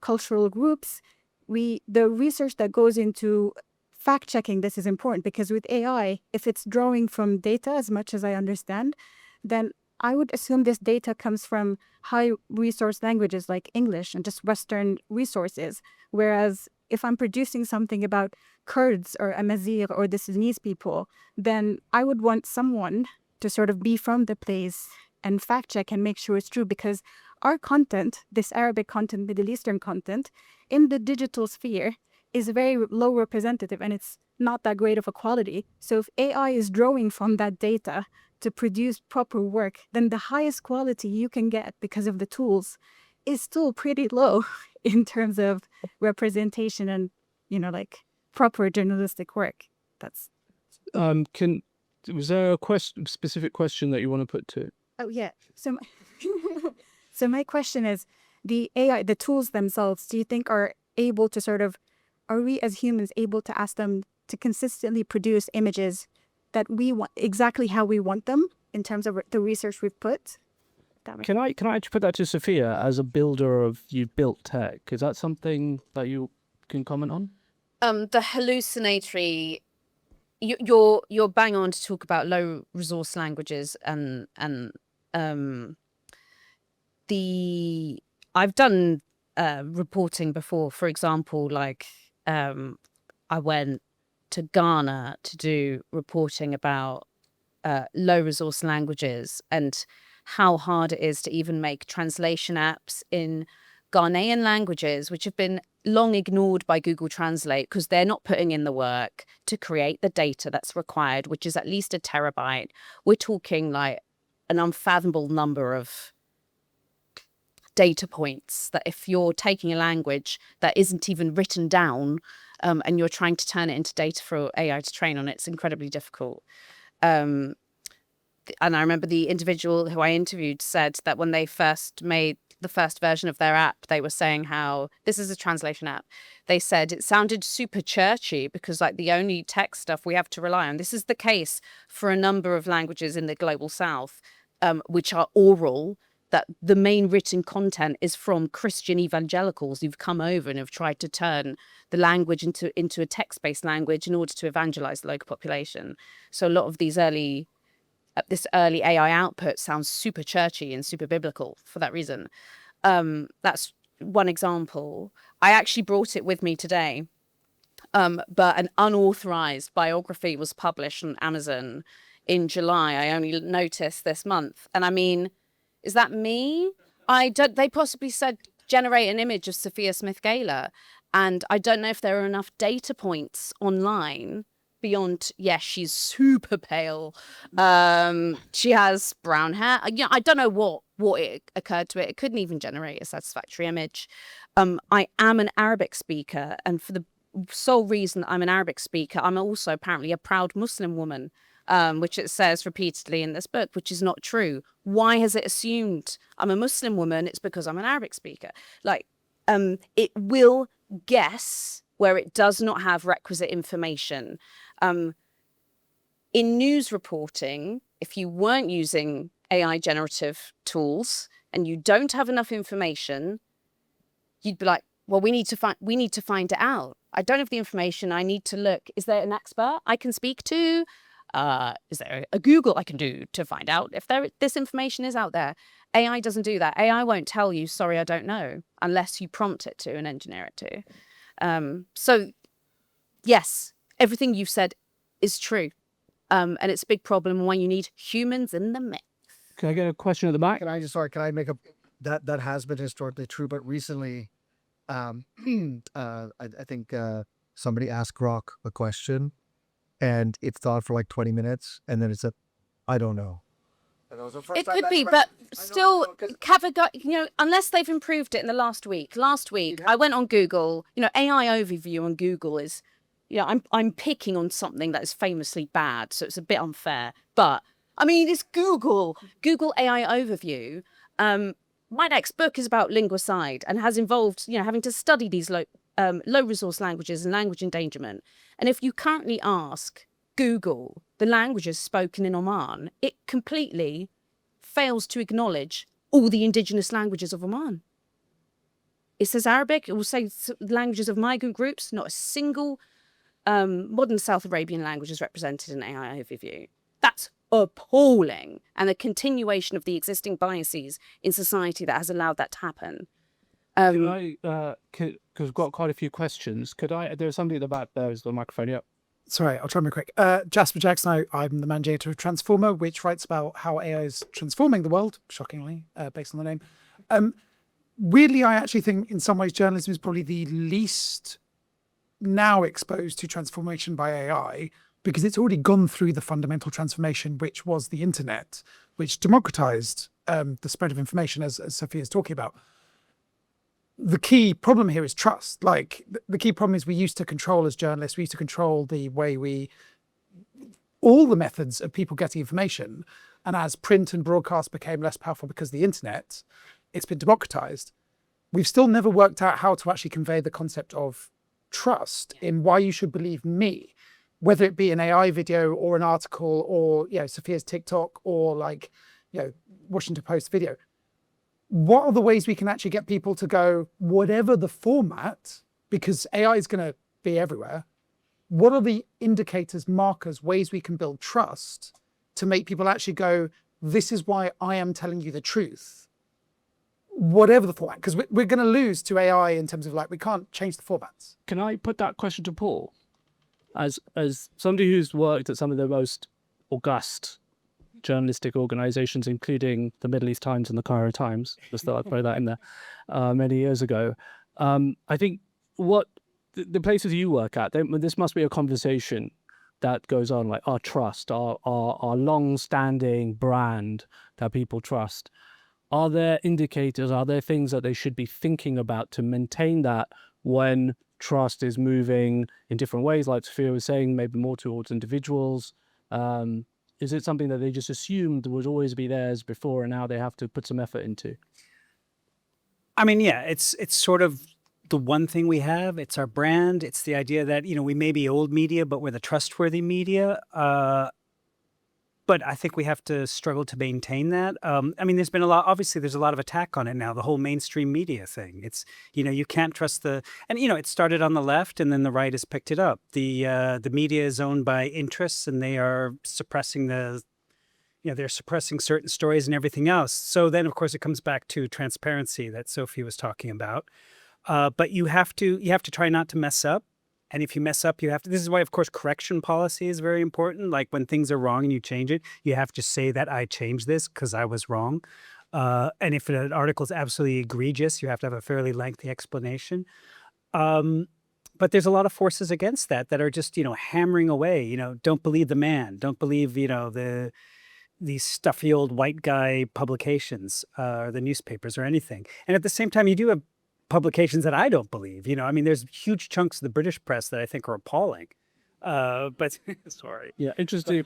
cultural groups, the research that goes into fact checking this is important, because with AI, if it's drawing from data, as much as I understand, then I would assume this data comes from high resource languages like English and just Western resources. Whereas if I'm producing something about Kurds or Amazigh or the Sudanese people, then I would want someone to sort of be from the place and fact check and make sure it's true, because our content, this Arabic content, Middle Eastern content, in the digital sphere is very low representative, and it's not that great of a quality. So if AI is drawing from that data to produce proper work, then the highest quality you can get because of the tools is still pretty low in terms of representation and, proper journalistic work. That's... Was there a specific question that you want to put to? Oh, yeah. So so my question is, the AI, the tools themselves, do you think are able to are we as humans able to ask them to consistently produce images that we want exactly how we want them in terms of the research we've put? Can I actually put that to Sophia as a builder of you've built tech? Is that something that you can comment on? The hallucinatory, you're bang on to talk about low resource languages and I've done reporting before. For example, I went to Ghana to do reporting about low resource languages and how hard it is to even make translation apps in Ghanaian languages, which have been long ignored by Google Translate because they're not putting in the work to create the data that's required, which is at least 1 terabyte. We're talking like an unfathomable number of data points that if you're taking a language that isn't even written down and you're trying to turn it into data for AI to train on, it's incredibly difficult. And I remember the individual who I interviewed said that when they first made the first version of their app, they were saying how this is a translation app. They said it sounded super churchy because like the only tech stuff we have to rely on. This is the case for a number of languages in the global south, which are oral, that the main written content is from Christian evangelicals who've come over and have tried to turn the language into a text-based language in order to evangelize the local population. So a lot of these this early AI output sounds super churchy and super biblical for that reason. That's one example. I actually brought it with me today, but an unauthorized biography was published on Amazon in July. I only noticed this month. And I mean, is that me? They possibly said generate an image of Sophia Smith-Gaylor. And I don't know if there are enough data points online beyond, yes, she's super pale. She has brown hair. I don't know what it occurred to it. It couldn't even generate a satisfactory image. I am an Arabic speaker. And for the sole reason that I'm an Arabic speaker, I'm also apparently a proud Muslim woman, which it says repeatedly in this book, which is not true. Why has it assumed I'm a Muslim woman? It's because I'm an Arabic speaker. It will guess where it does not have requisite information. In news reporting, if you weren't using AI generative tools and you don't have enough information, you'd be like, well, we need to find it out. I don't have the information. I need to look. Is there an expert I can speak to? Is there a Google I can do to find out if this information is out there? AI doesn't do that. AI won't tell you, sorry, I don't know, unless you prompt it to and engineer it to. So yes, everything you've said is true. And it's a big problem when you need humans in the mix. Can I get a question at the back? Can I make that has been historically true, but recently I think somebody asked Grok a question, and it thought for like 20 minutes, and then it said, "I don't know." And that was the first It time could that be, ever- but I know, still, 'cause- have a guy, unless they've improved it in the last week. Last week, I went on Google. AI overview on Google is, I'm picking on something that is famously bad, so it's a bit unfair. But I mean, it's Google. Google AI overview. My next book is about linguicide and has involved, having to study these low resource languages and language endangerment. And if you currently ask Google the languages spoken in Oman, it completely fails to acknowledge all the indigenous languages of Oman. It says Arabic, it will say languages of migrant groups, not a single modern South Arabian language is represented in AI overview. That's appalling, and the continuation of the existing biases in society that has allowed that to happen. Can I, because we've got quite a few questions, there's somebody at the back there, is the microphone, yep. Sorry, I'll try and be quick. Jasper Jackson, I'm the managing editor of Transformer, which writes about how AI is transforming the world, shockingly, based on the name. Weirdly, I actually think in some ways journalism is probably the least now exposed to transformation by AI, because it's already gone through the fundamental transformation, which was the internet, which democratized the spread of information, as Sophia's talking about. The key problem here is trust. Like, the key problem is we used to control, as journalists, we used to control the way all the methods of people getting information. And as print and broadcast became less powerful because of the internet, it's been democratized. We've still never worked out how to actually convey the concept of trust in why you should believe me, whether it be an AI video or an article or, Sophia's TikTok or Washington Post video. What are the ways we can actually get people to go, whatever the format, because AI is going to be everywhere, what are the indicators, markers, ways we can build trust to make people actually go, this is why I am telling you the truth, whatever the format, because we're going to lose to AI in terms of we can't change the formats. Can I put that question to Paul? As somebody who's worked at some of the most august journalistic organizations, including the Middle East Times and the Cairo Times, just thought I'd throw that in there, many years ago. I think what the places you work at, this must be a conversation that goes on, like our trust, our long-standing brand that people trust. Are there indicators, are there things that they should be thinking about to maintain that when trust is moving in different ways, like Sophia was saying, maybe more towards individuals? Is it something that they just assumed would always be theirs before, and now they have to put some effort into? I mean, yeah, it's sort of the one thing we have. It's our brand. It's the idea that, we may be old media, but we're the trustworthy media. But I think we have to struggle to maintain that. I mean, there's a lot of attack on it now, the whole mainstream media thing. It's, you can't trust and it started on the left and then the right has picked it up. The media is owned by interests and they are suppressing they're suppressing certain stories and everything else. So then, of course, it comes back to transparency that Sophie was talking about. But you have to try not to mess up. And if you mess up, this is why, of course, correction policy is very important. Like when things are wrong and you change it, you have to say that I changed this because I was wrong. And if an article is absolutely egregious, you have to have a fairly lengthy explanation. But there's a lot of forces against that are just, hammering away, don't believe the man, don't believe, these stuffy old white guy publications or the newspapers or anything. And at the same time, you do have publications that I don't believe. I mean, there's huge chunks of the British press that I think are appalling. But sorry. Yeah, interesting.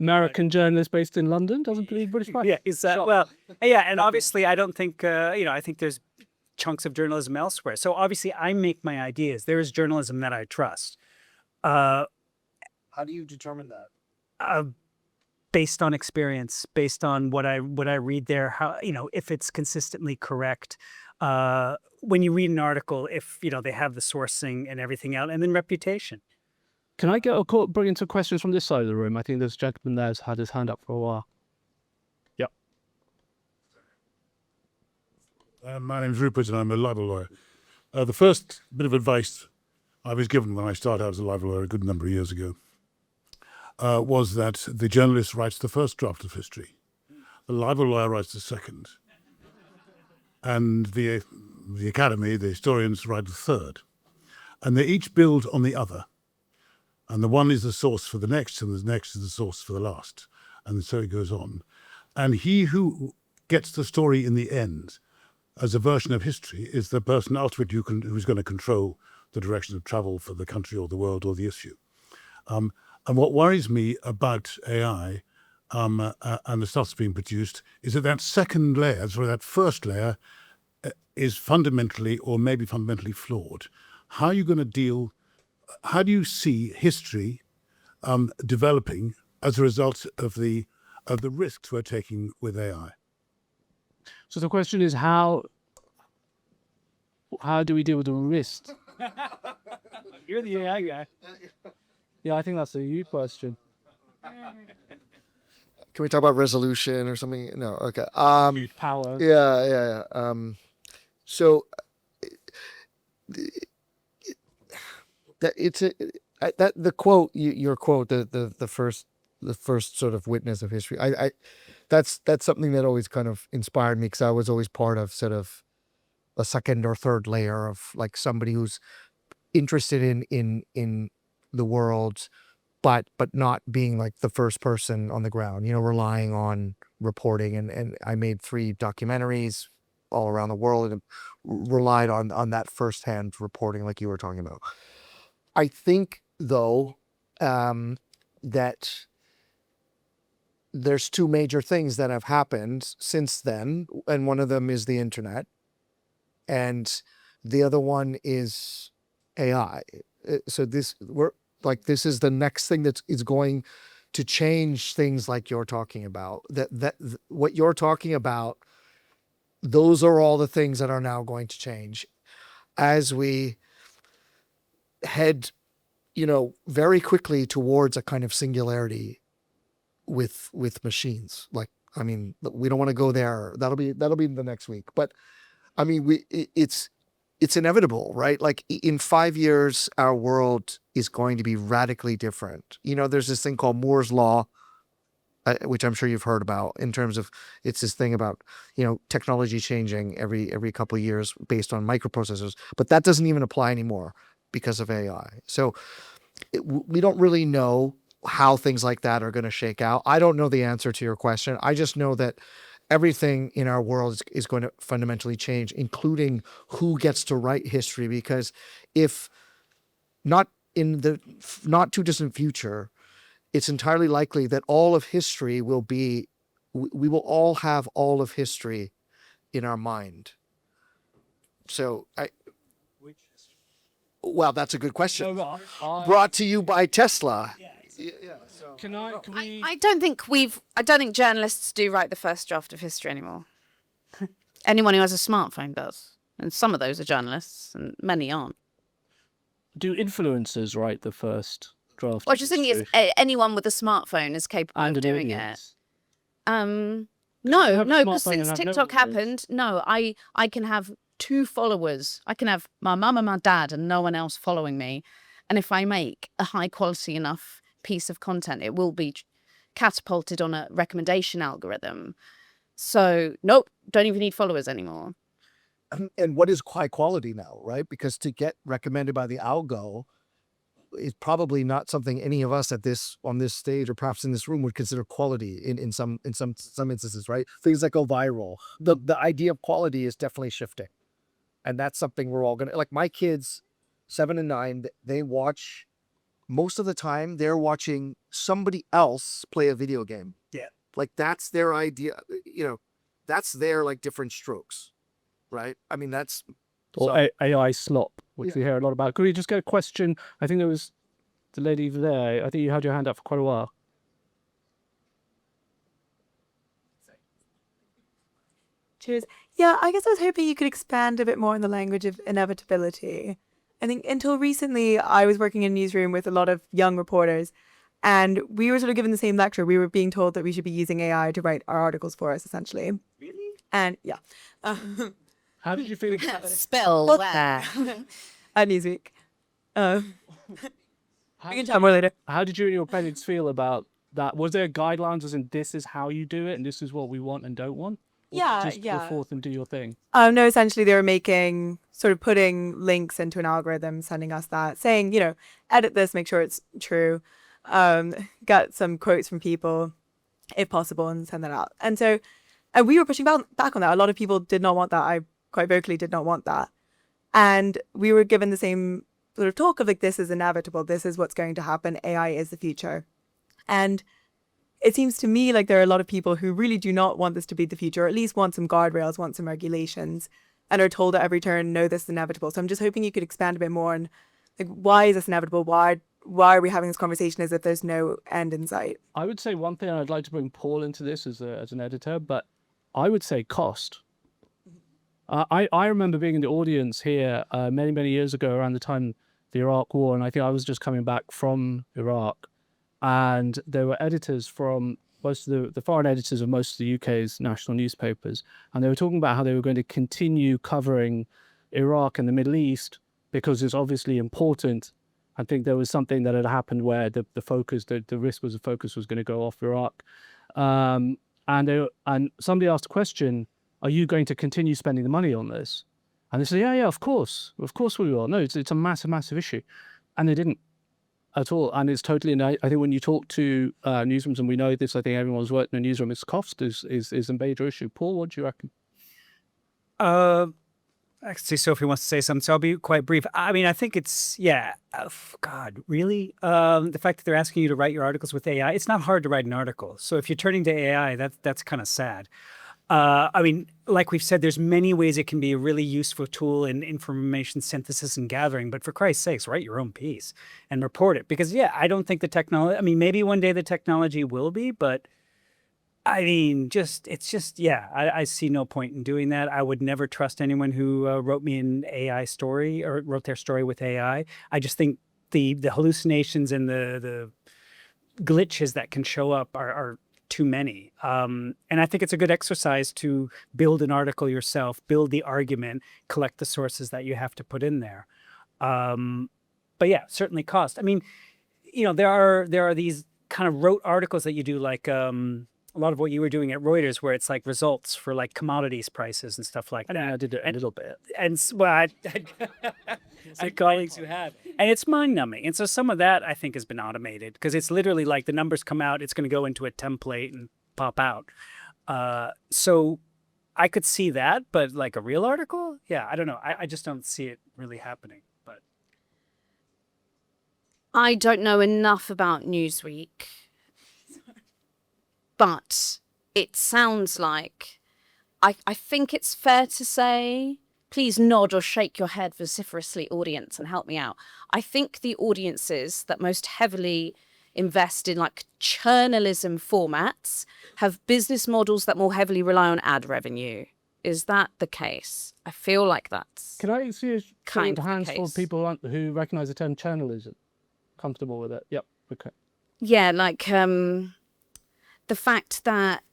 American journalist based in London doesn't believe British press. Yeah, is that well? Yeah, and obviously, I don't think I think there's chunks of journalism elsewhere. So obviously, I make my ideas. There is journalism that I trust. How do you determine that? Based on experience, based on what I read there, how if it's consistently correct. When you read an article, if they have the sourcing and everything else, and then reputation. Can I bring into questions from this side of the room? I think this gentleman there has had his hand up for a while. Yep. My name's Rupert and I'm a libel lawyer. The first bit of advice I was given when I started out as a libel lawyer a good number of years ago was that the journalist writes the first draft of history. The libel lawyer writes the second. and the academy, the historians, write the third. And they each build on the other. And the one is the source for the next, and the next is the source for the last. And so it goes on. And he who gets the story in the end as a version of history is the person ultimately who's going to control the direction of travel for the country or the world or the issue. And what worries me about AI and the stuff that's being produced is that second layer, that first layer, is fundamentally or maybe fundamentally flawed. How are you going to deal? How do you see history developing as a result of the risks we're taking with AI? So the question is how do we deal with the risk? You're the AI guy. Yeah, I think that's a you question. Can we talk about resolution or something? No. Okay. Power. Yeah. So that it's that the quote, your quote, the first sort of witness of history. That's something that always kind of inspired me, because I was always part of sort of a second or third layer of like somebody who's interested in the world, but not being like the first person on the ground, relying on reporting. And I made 3 documentaries all around the world and relied on that firsthand reporting like you were talking about. I think, though, that there's 2 major things that have happened since then, and one of them is the internet, and the other one is AI. So this is the next thing that is going to change things like you're talking about. What you're talking about, those are all the things that are now going to change as we head, very quickly towards a kind of singularity with machines. Like, I mean, we don't want to go there. That'll be the next week. But I mean, it's inevitable, right? Like in 5 years, our world is going to be radically different. There's this thing called Moore's Law, which I'm sure you've heard about, in terms of, it's this thing about, technology changing every couple of years based on microprocessors, but that doesn't even apply anymore because of AI. So we don't really know how things like that are going to shake out. I don't know the answer to your question. I just know that everything in our world is going to fundamentally change, including who gets to write history, because if not in the not too distant future, it's entirely likely that all of history will be, we will all have all of history in our mind. So well, that's a good question. Brought to you by Tesla. I don't think journalists do write the first draft of history anymore. Anyone who has a smartphone does. And some of those are journalists, and many aren't. Do influencers write the first draft? Well, just thinking is anyone with a smartphone is capable of doing it. No, because since TikTok happened, I can have 2 followers. I can have my mum and my dad and no one else following me. And if I make a high quality enough piece of content, it will be catapulted on a recommendation algorithm. So nope, don't even need followers anymore. And what is high quality now, right? Because to get recommended by the algo is probably not something any of us on this stage or perhaps in this room would consider quality in some instances, right? Things that go viral. The idea of quality is definitely shifting. And that's something we're all gonna, like my kids, 7 and 9, they watch, most of the time they're watching somebody else play a video game. Yeah. Like that's their idea, that's their like different strokes, right? I mean, that's... Or AI slop, which we hear a lot about. Could we just get a question? I think there was the lady there. I think you had your hand up for quite a while. Cheers. Yeah, I guess I was hoping you could expand a bit more on the language of inevitability. I think until recently, I was working in a newsroom with a lot of young reporters, and we were sort of given the same lecture. We were being told that we should be using AI to write our articles for us, essentially. Really? And yeah. How did you feel? Spell there. At Newsweek. We can chat more later. How did you and your colleagues feel about that? Was there guidelines as in this is how you do it and this is what we want and don't want? Yeah, Just go yeah. forth and do your thing. No, essentially they were putting links into an algorithm, sending us that, saying, edit this, make sure it's true, get some quotes from people, if possible, and send that out. And so we were pushing back on that. A lot of people did not want that. I quite vocally did not want that. And we were given the same sort of talk of like, this is inevitable. This is what's going to happen. AI is the future. And it seems to me like there are a lot of people who really do not want this to be the future, or at least want some guardrails, want some regulations, and are told at every turn, no, this is inevitable. So I'm just hoping you could expand a bit more on like, why is this inevitable? Why are we having this conversation as if there's no end in sight? I would say one thing, I'd like to bring Paul into this as an editor, but I would say cost. I remember being in the audience here many, many years ago around the time of the Iraq War, and I think I was just coming back from Iraq, and there were editors from most of the foreign editors of most of the UK's national newspapers, and they were talking about how they were going to continue covering Iraq and the Middle East because it's obviously important. I think there was something that had happened where the focus, the risk was the focus was going to go off Iraq. And somebody asked a question, are you going to continue spending the money on this? And they said, yeah, of course we will. No, it's a massive, massive issue. And they didn't at all. And it's totally, I think when you talk to newsrooms, and we know this, I think everyone's worked in a newsroom, it's cost is a major issue. Paul, what do you reckon? I see Sophie wants to say something, so I'll be quite brief. I mean, I think it's, God, really? The fact that they're asking you to write your articles with AI, it's not hard to write an article. So if you're turning to AI, that's kind of sad. I mean, like we've said, there's many ways it can be a really useful tool in information synthesis and gathering, but for Christ's sakes, write your own piece and report it. Because, I don't think the technology, I mean, maybe one day the technology will be, but I mean, I see no point in doing that. I would never trust anyone who wrote me an AI story or wrote their story with AI. I just think the hallucinations and the glitches that can show up are too many. And I think it's a good exercise to build an article yourself, build the argument, collect the sources that you have to put in there. But yeah, certainly cost. I mean, there are these kind of rote articles that you do, like a lot of what you were doing at Reuters, where it's like results for like commodities prices and stuff like that. I did it a little bit. And well, I had colleagues who have, and it's mind numbing. And so some of that I think has been automated because it's literally like the numbers come out, it's going to go into a template and pop out. So I could see that, but like a real article, I don't know. I just don't see it really happening. But I don't know enough about Newsweek, but it sounds like, I think it's fair to say, please nod or shake your head vociferously, audience, and help me out. I think the audiences that most heavily invest in like journalism formats have business models that more heavily rely on ad revenue. Is that the case? I feel like that's Can I see a kind of the hands full of case. people who recognise the term journalism? Comfortable with it? Yep. Okay. Yeah, like the fact that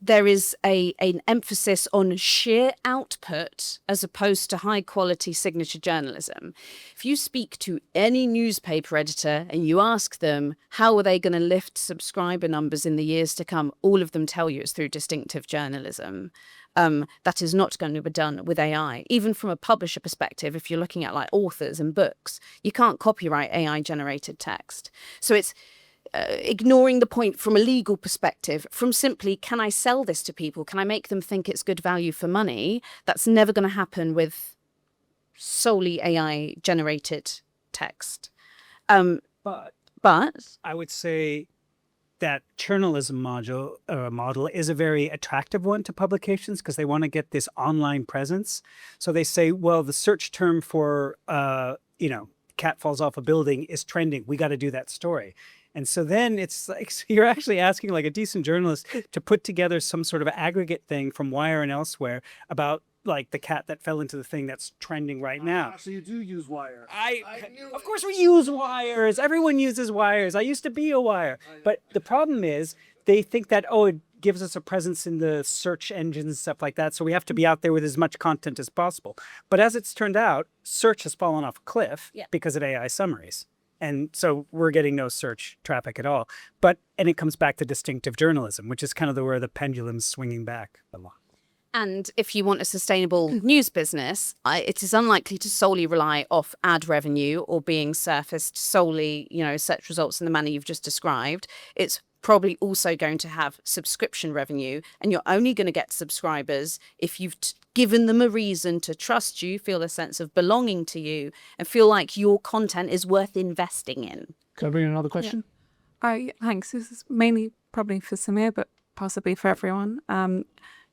there is an emphasis on sheer output as opposed to high quality signature journalism. If you speak to any newspaper editor and you ask them how are they going to lift subscriber numbers in the years to come, all of them tell you it's through distinctive journalism. That is not going to be done with AI. Even from a publisher perspective, if you're looking at like authors and books, you can't copyright AI generated text. So it's ignoring the point from a legal perspective, from simply, can I sell this to people? Can I make them think it's good value for money? That's never going to happen with solely AI generated text. but But I would say that journalism model is a very attractive one to publications because they want to get this online presence. So they say, well, the search term for, cat falls off a building is trending. We got to do that story. And so then it's like, so you're actually asking like a decent journalist to put together some sort of aggregate thing from Wire and elsewhere about like the cat that fell into the thing that's trending right now. So you do use Wire. Of course we use wires. Everyone uses wires. I used to be a wire. But the problem is they think that, it gives us a presence in the search engines and stuff like that. So we have to be out there with as much content as possible. But as it's turned out, search has fallen off a cliff because of AI summaries. And so we're getting no search traffic at all. And it comes back to distinctive journalism, which is kind of where the pendulum's swinging back a lot. And if you want a sustainable news business, it is unlikely to solely rely off ad revenue or being surfaced solely, search results in the manner you've just described. It's probably also going to have subscription revenue, and you're only going to get subscribers if you've given them a reason to trust you, feel a sense of belonging to you, and feel like your content is worth investing in. Can I bring in another question? Thanks. This is mainly probably for Samir, but possibly for everyone.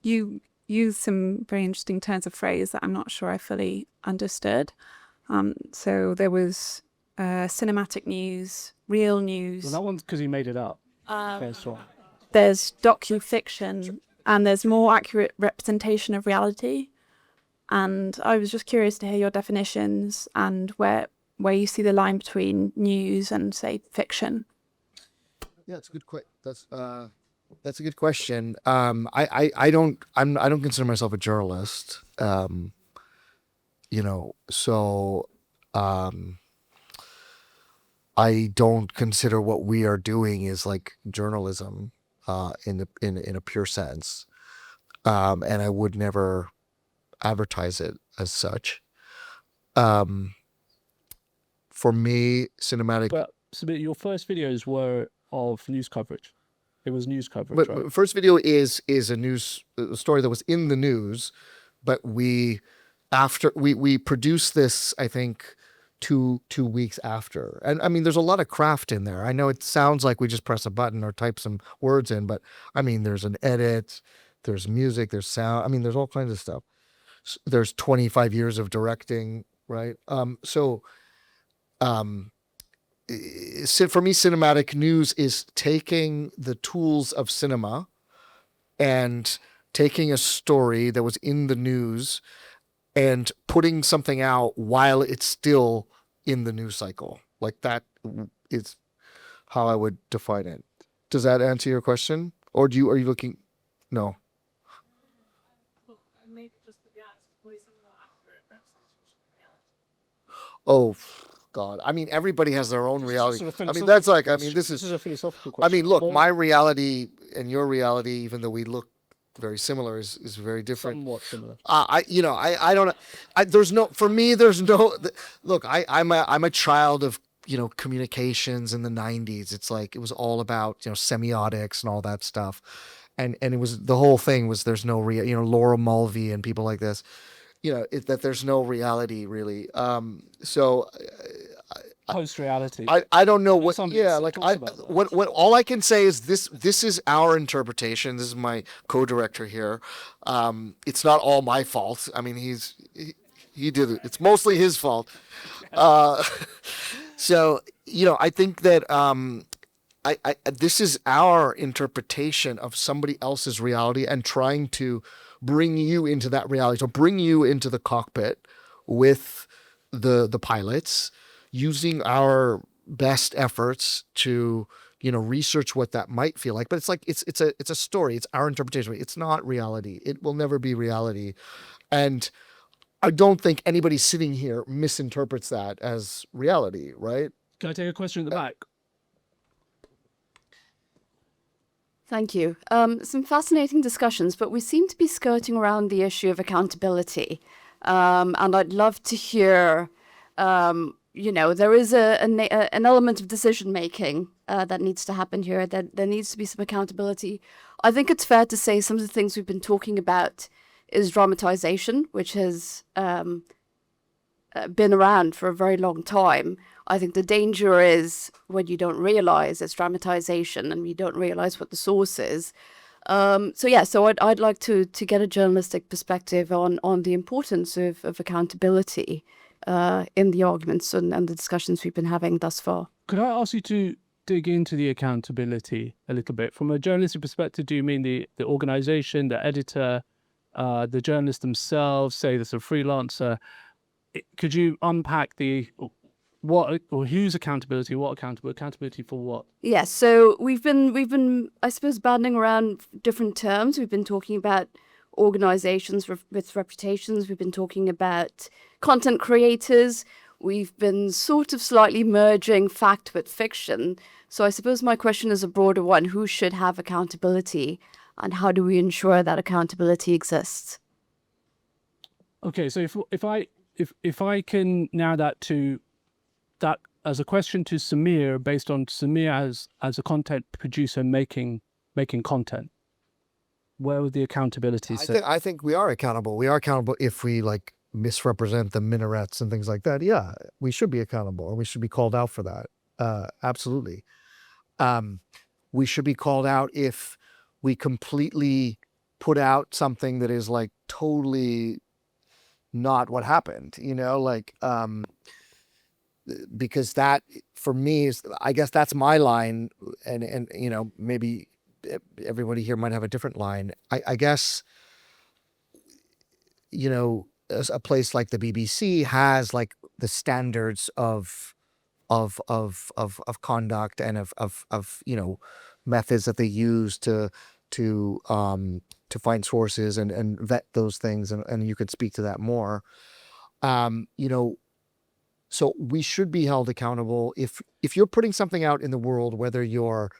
You used some very interesting turns of phrase that I'm not sure I fully understood. So there was cinematic news, real news. Well, that one's because he made it up. First one. There's docu-fiction, and there's more accurate representation of reality. And I was just curious to hear your definitions and where you see the line between news and, say, fiction. Yeah, it's a good that's a good question. I don't consider myself a journalist. So I don't consider what we are doing is like journalism in a pure sense, and I would never advertise it as such. For me, cinematic. But Samir, your first videos were of news coverage. It was news coverage, right? But first video is a story that was in the news, but we produced this, I think, two weeks after. And I mean, there's a lot of craft in there. I know it sounds like we just press a button or type some words in, but I mean, there's an edit, there's music, there's sound. I mean, there's all kinds of stuff. There's 25 years of directing, right? For me, cinematic news is taking the tools of cinema and taking a story that was in the news and putting something out while it's still in the news cycle. Like that is how I would define it. Does that answer your question? Or are you looking? No. Oh, God. I mean, everybody has their own reality. I mean, that's like, I mean, this is a philosophical question. I mean, look, my reality and your reality, even though we look very similar, is very different. Somewhat similar. I don't. There's no. For me, there's no. Look, I'm a child of communications in the 90s. It's like it was all about semiotics and all that stuff, and it was the whole thing was there's no Laura Mulvey and people like this, that there's no reality really. So. Post reality. I don't know what. Somebody Yeah, like talks about that. what all I can say is this is our interpretation. This is my co-director here. It's not all my fault. I mean, he did it. It's mostly his fault. So I think that this is our interpretation of somebody else's reality and trying to bring you into that reality. So bring you into the cockpit with the pilots, using our best efforts to research what that might feel like. But it's like it's a story. It's our interpretation. It's not reality. It will never be reality. And I don't think anybody sitting here misinterprets that as reality, right? Can I take a question at the back? Thank you. Some fascinating discussions, but we seem to be skirting around the issue of accountability. And I'd love to hear, there is an element of decision making that needs to happen here, that there needs to be some accountability. I think it's fair to say some of the things we've been talking about is dramatization, which has been around for a very long time. I think the danger is when you don't realize it's dramatization and you don't realize what the source is. So I'd like to get a journalistic perspective on the importance of accountability in the arguments and the discussions we've been having thus far. Could I ask you to dig into the accountability a little bit? From a journalistic perspective, do you mean the organization, the editor, the journalists themselves, say there's a freelancer? Could you unpack what or whose accountability, what accountability for what? Yes, so we've been I suppose banding around different terms. We've been talking about organizations with reputations. We've been talking about content creators. We've been sort of slightly merging fact with fiction. So I suppose my question is a broader one: who should have accountability? and how do we ensure that accountability exists? Okay, so if I can narrow that as a question to Samir, based on Samir as a content producer making content, where would the accountability sit? I think we are accountable. We are accountable if we like misrepresent the minarets and things like that. Yeah, we should be accountable, or we should be called out for that. Absolutely. We should be called out if we completely put out something that is like totally not what happened, like, because that for me is, I guess that's my line. And maybe everybody here might have a different line. I guess, as a place like the BBC has like the standards of conduct and of methods that they use to find sources and vet those things, and you could speak to that more. So we should be held accountable if you're putting something out in the world, whether you're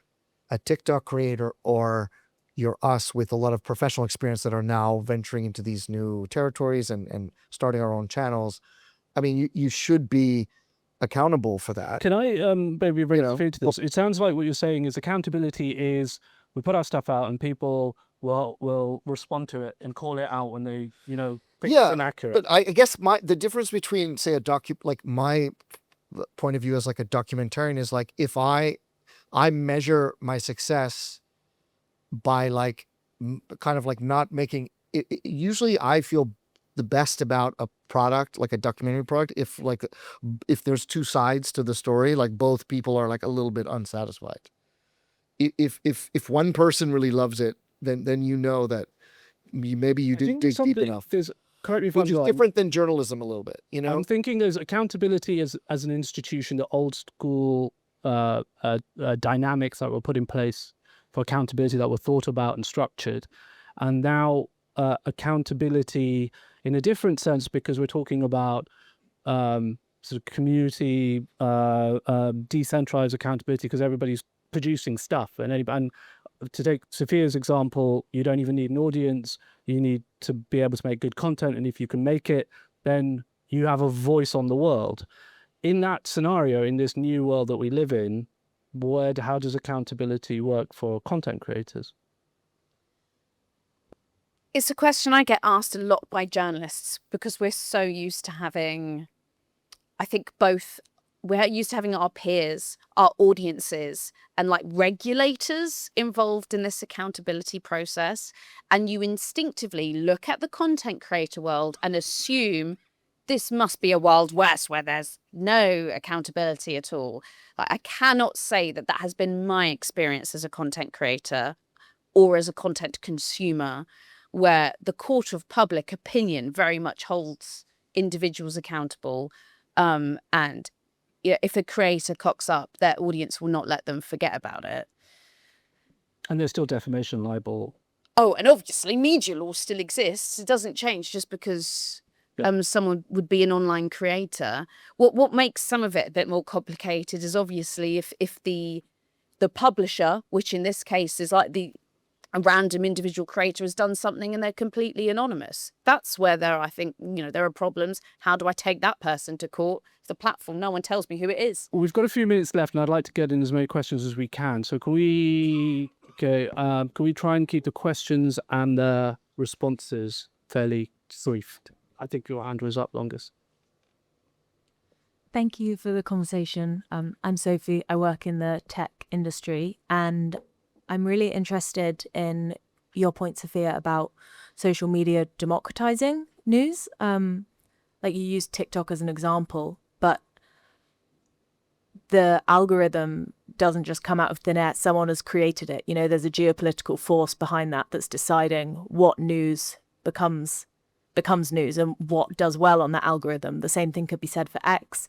a TikTok creator or you're us with a lot of professional experience that are now venturing into these new territories and starting our own channels. I mean, you should be accountable for that. Can I maybe bring a few to this? It sounds like what you're saying is accountability is we put our stuff out and people will respond to it and call it out when they think it's inaccurate. But I guess the difference between, say, like my point of view as like a documentarian is like, if I measure my success by like kind of like not making it, usually I feel the best about a product, like a documentary product, if there's two sides to the story, like both people are like a little bit unsatisfied. If one person really loves it, then that maybe you didn't dig deep enough. Correct me if I'm Which is wrong. different than journalism a little bit, I'm thinking there's accountability as an institution, the old school dynamics that were put in place for accountability that were thought about and structured, and now accountability in a different sense, because we're talking about sort of community decentralized accountability, because everybody's producing stuff, and to take Sophia's example, you don't even need an audience. You need to be able to make good content, and if you can make it, then you have a voice on the world. In that scenario, in this new world that we live in, how does accountability work for content creators? It's a question I get asked a lot by journalists, because we're so used to having, I think we're used to having our peers, our audiences, and like regulators involved in this accountability process. And you instinctively look at the content creator world and assume this must be a Wild West where there's no accountability at all. Like, I cannot say that has been my experience as a content creator or as a content consumer, where the court of public opinion very much holds individuals accountable. And if a creator cocks up, their audience will not let them forget about it. And there's still defamation, libel. Oh, and obviously media law still exists. It doesn't change just because someone would be an online creator. What makes some of it a bit more complicated is obviously if the publisher, which in this case is like a random individual creator, has done something and they're completely anonymous. That's where I think there are problems. How do I take that person to court? The platform, no one tells me who it is. Well, we've got a few minutes left, and I'd like to get in as many questions as we can. So can we try and keep the questions and the responses fairly brief? I think your hand was up longest. Thank you for the conversation. I'm Sophie. I work in the tech industry, and I'm really interested in your point, Sophia, about social media democratizing news. Like you used TikTok as an example, but the algorithm doesn't just come out of thin air. Someone has created it. There's a geopolitical force behind that that's deciding what news becomes news and what does well on that algorithm. The same thing could be said for X.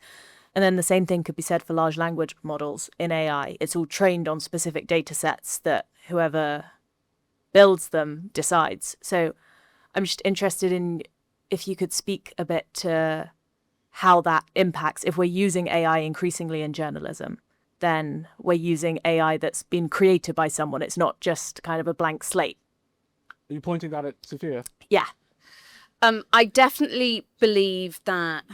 And then the same thing could be said for large language models in AI. It's all trained on specific data sets that whoever builds them decides. So I'm just interested in if you could speak a bit to how that impacts. If we're using AI increasingly in journalism, then we're using AI that's been created by someone. It's not just kind of a blank slate. you pointing that at Sophia? Yeah. I definitely believe that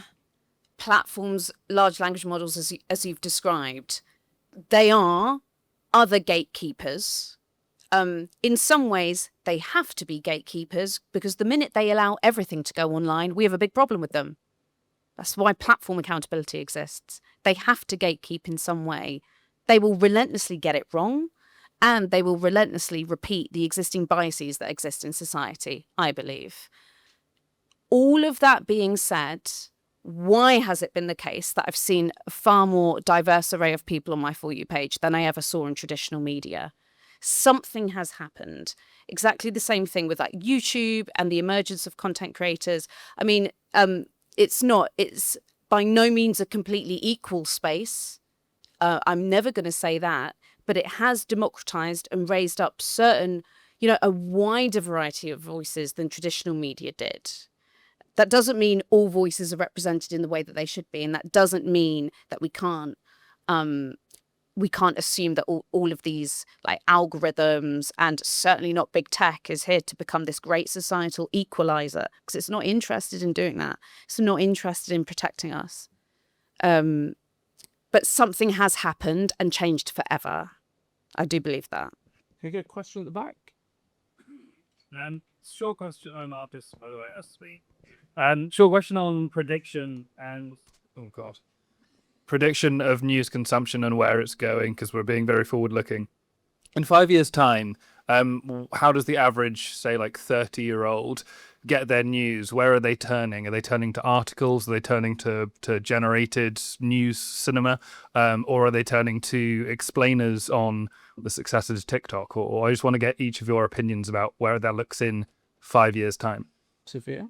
platforms, large language models, as you've described, they are other gatekeepers. In some ways, they have to be gatekeepers because the minute they allow everything to go online, we have a big problem with them. That's why platform accountability exists. They have to gatekeep in some way. They will relentlessly get it wrong, and they will relentlessly repeat the existing biases that exist in society, I believe. All of that being said, why has it been the case that I've seen a far more diverse array of people on my For You page than I ever saw in traditional media? Something has happened. Exactly the same thing with like YouTube and the emergence of content creators. I mean, it's by no means a completely equal space. I'm never going to say that, but it has democratized and raised up certain, a wider variety of voices than traditional media did. That doesn't mean all voices are represented in the way that they should be, and that doesn't mean that we can't assume that all of these like algorithms, and certainly not big tech, is here to become this great societal equalizer, because it's not interested in doing that. It's not interested in protecting us. But something has happened and changed forever. I do believe that. Can you get a question at the back? Short question. I'm artist, by the way. That's me. Short question on prediction and prediction of news consumption and where it's going, because we're being very forward-looking. In 5 years' time, how does the average, say, like 30-year-old get their news? Where are they turning? Are they turning to articles? Are they turning to generated news cinema? Or are they turning to explainers on the successes of TikTok? Or I just want to get each of your opinions about where that looks in 5 years' time. Sophia?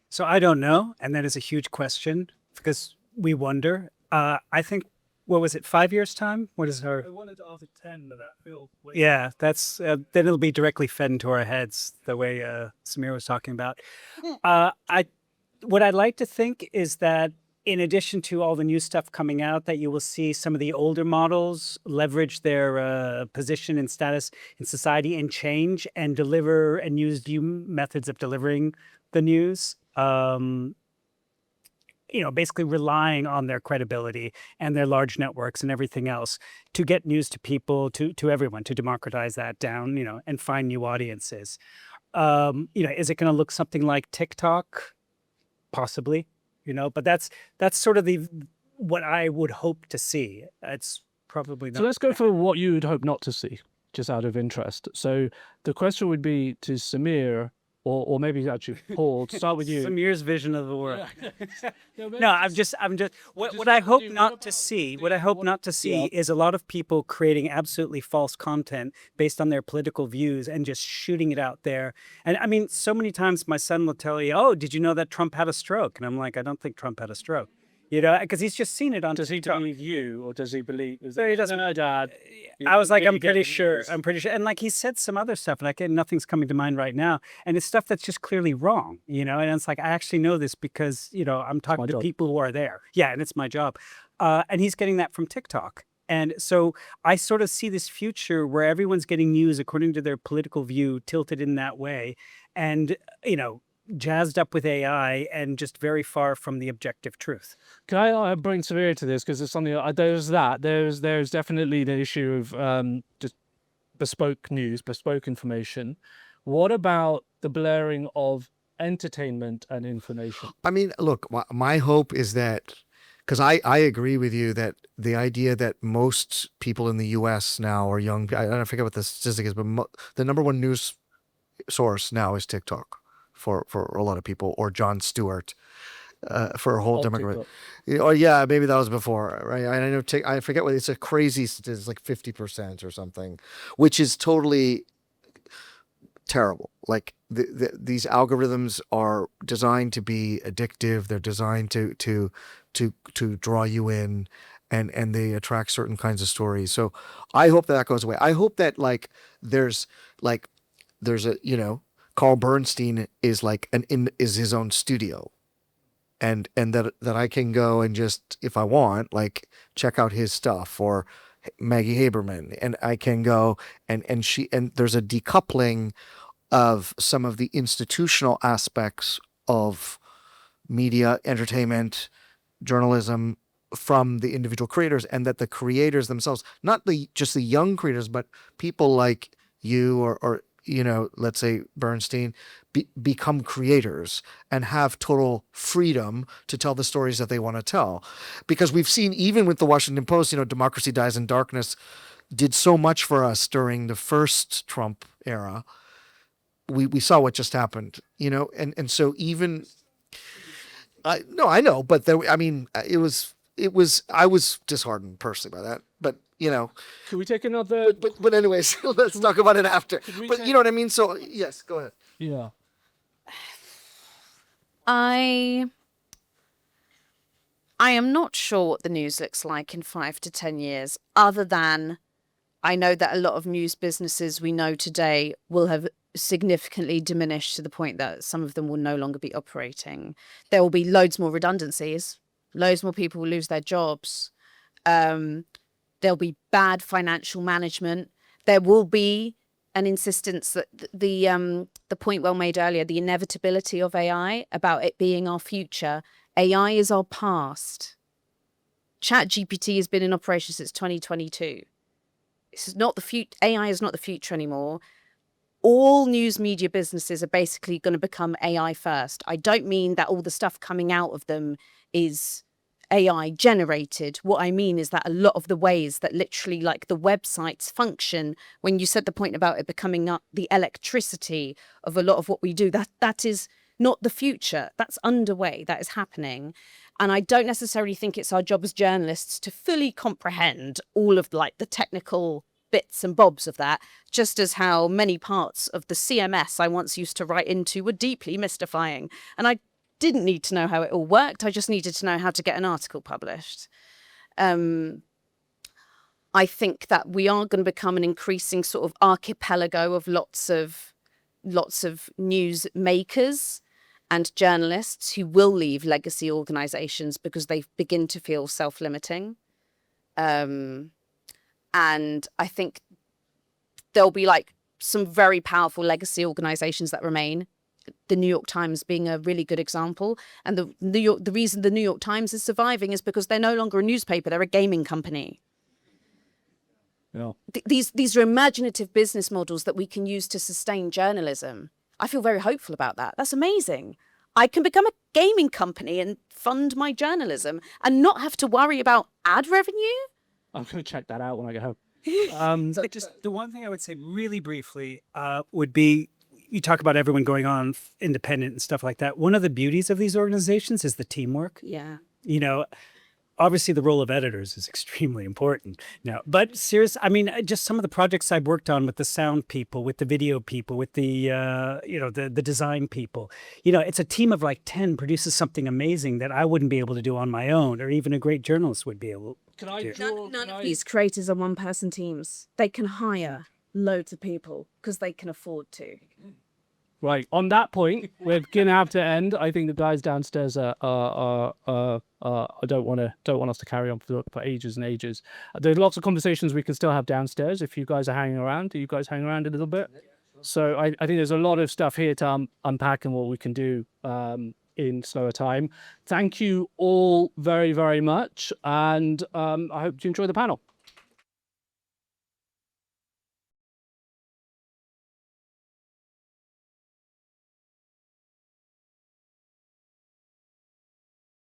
So I don't know, and that is a huge question because we wonder. I think, what was it, 5 years' time? What is our... I wanted to ask 10, but that feels... Yeah, that's then it'll be directly fed into our heads the way Samir was talking about. What I'd like to think is that in addition to all the new stuff coming out, that you will see some of the older models leverage their position and status in society and change and deliver and use new methods of delivering the news. Basically relying on their credibility and their large networks and everything else to get news to people, to everyone, to democratize that down, and find new audiences. Is it going to look something like TikTok? Possibly, but that's sort of what I would hope to see. It's probably not. So let's go for what you would hope not to see, just out of interest. So the question would be to Samir, or maybe actually Paul, to start with you. Samir's vision of the world. No, I'm just what I hope not to see. What I hope not to see is a lot of people creating absolutely false content based on their political views and just shooting it out there. And I mean, so many times my son will tell you, "Oh, did you know that Trump had a stroke?" And I'm like, "I don't think Trump had a stroke." Because he's just seen it on Does he TikTok. believe you, or does he believe... So he doesn't. No, Dad. I was like, You I'm get pretty the sure. news. I'm pretty sure. And like he said some other stuff, like nothing's coming to mind right now. And it's stuff that's just clearly wrong, And it's like, I actually know this because, I'm talking to job. people who are there. Yeah, and it's my job. And he's getting that from TikTok. And so I sort of see this future where everyone's getting news according to their political view, tilted in that way. And, jazzed up with AI and just very far from the objective truth. Can I bring Samir to this, because it's something there's definitely the issue of just bespoke news, bespoke information. What about the blurring of entertainment and information? I mean, look, my hope is that, because I agree with you that the idea that most people in the U.S. now are young, I forget what the statistic is, but the number one news source now is TikTok for a lot of people, or Jon Stewart for a whole demographic. Or yeah, maybe that was before, right? I know I forget what it's a crazy statistic, like 50% or something, which is totally terrible. Like these algorithms are designed to be addictive. They're designed to draw you in, and they attract certain kinds of stories. So I hope that goes away. I hope that there's a Carl Bernstein is is his own studio, and that I can go and just, if I want, check out his stuff, or Maggie Haberman, and I can go and there's a decoupling of some of the institutional aspects of media, entertainment, journalism from the individual creators, and that the creators themselves, not just the young creators, but people like you or let's say Bernstein, become creators and have total freedom to tell the stories that they want to tell. Because we've seen, even with the Washington Post, Democracy Dies in Darkness did so much for us during the first Trump era. We saw what just happened, and so even I know, but I was disheartened personally by that, but Can we take another? but anyways, let's talk about it after. But you know what I mean. So yes, go ahead. Yeah. I am not sure what the news looks like in 5 to 10 years, other than I know that a lot of news businesses we know today will have significantly diminished to the point that some of them will no longer be operating. There will be loads more redundancies. Loads more people will lose their jobs. There'll be bad financial management. There will be an insistence that the point well made earlier, the inevitability of AI, about it being our future. AI is our past. ChatGPT has been in operation since 2022. This is not the future. AI is not the future anymore. All news media businesses are basically going to become AI first. I don't mean that all the stuff coming out of them is AI generated. What I mean is that a lot of the ways that literally like the websites function, when you said the point about it becoming the electricity of a lot of what we do, that is not the future. That's underway. That is happening. And I don't necessarily think it's our job as journalists to fully comprehend all of like the technical bits and bobs of that, just as how many parts of the CMS I once used to write into were deeply mystifying. And I didn't need to know how it all worked. I just needed to know how to get an article published. I think that we are going to become an increasing sort of archipelago of lots of news makers and journalists who will leave legacy organizations because they begin to feel self-limiting. And I think there'll be like some very powerful legacy organizations that remain, the New York Times being a really good example. And the reason the New York Times is surviving is because they're no longer a newspaper, they're a gaming company. Yeah. These are imaginative business models that we can use to sustain journalism. I feel very hopeful about that. That's amazing. I can become a gaming company and fund my journalism and not have to worry about ad revenue. I'm going to check that out when I get home. Just the one thing I would say really briefly would be, you talk about everyone going on independent and stuff like that. One of the beauties of these organizations is the teamwork. Yeah. Obviously the role of editors is extremely important now, but seriously, I mean, just some of the projects I've worked on with the sound people, with the video people, with the, the design people, it's a team of like 10 produces something amazing that I wouldn't be able to do on my own, or even a great journalist would be able to do. None of these creators are one-person teams. They can hire loads of people because they can afford to. Right. On that point, we're gonna have to end. I think the guys downstairs don't want us to carry on for ages and ages. There's lots of conversations we can still have downstairs if you guys are hanging around. Do you guys hang around a little bit? So I think there's a lot of stuff here to unpack and what we can do in slower time. Thank you all very, very much, and I hope you enjoy the panel.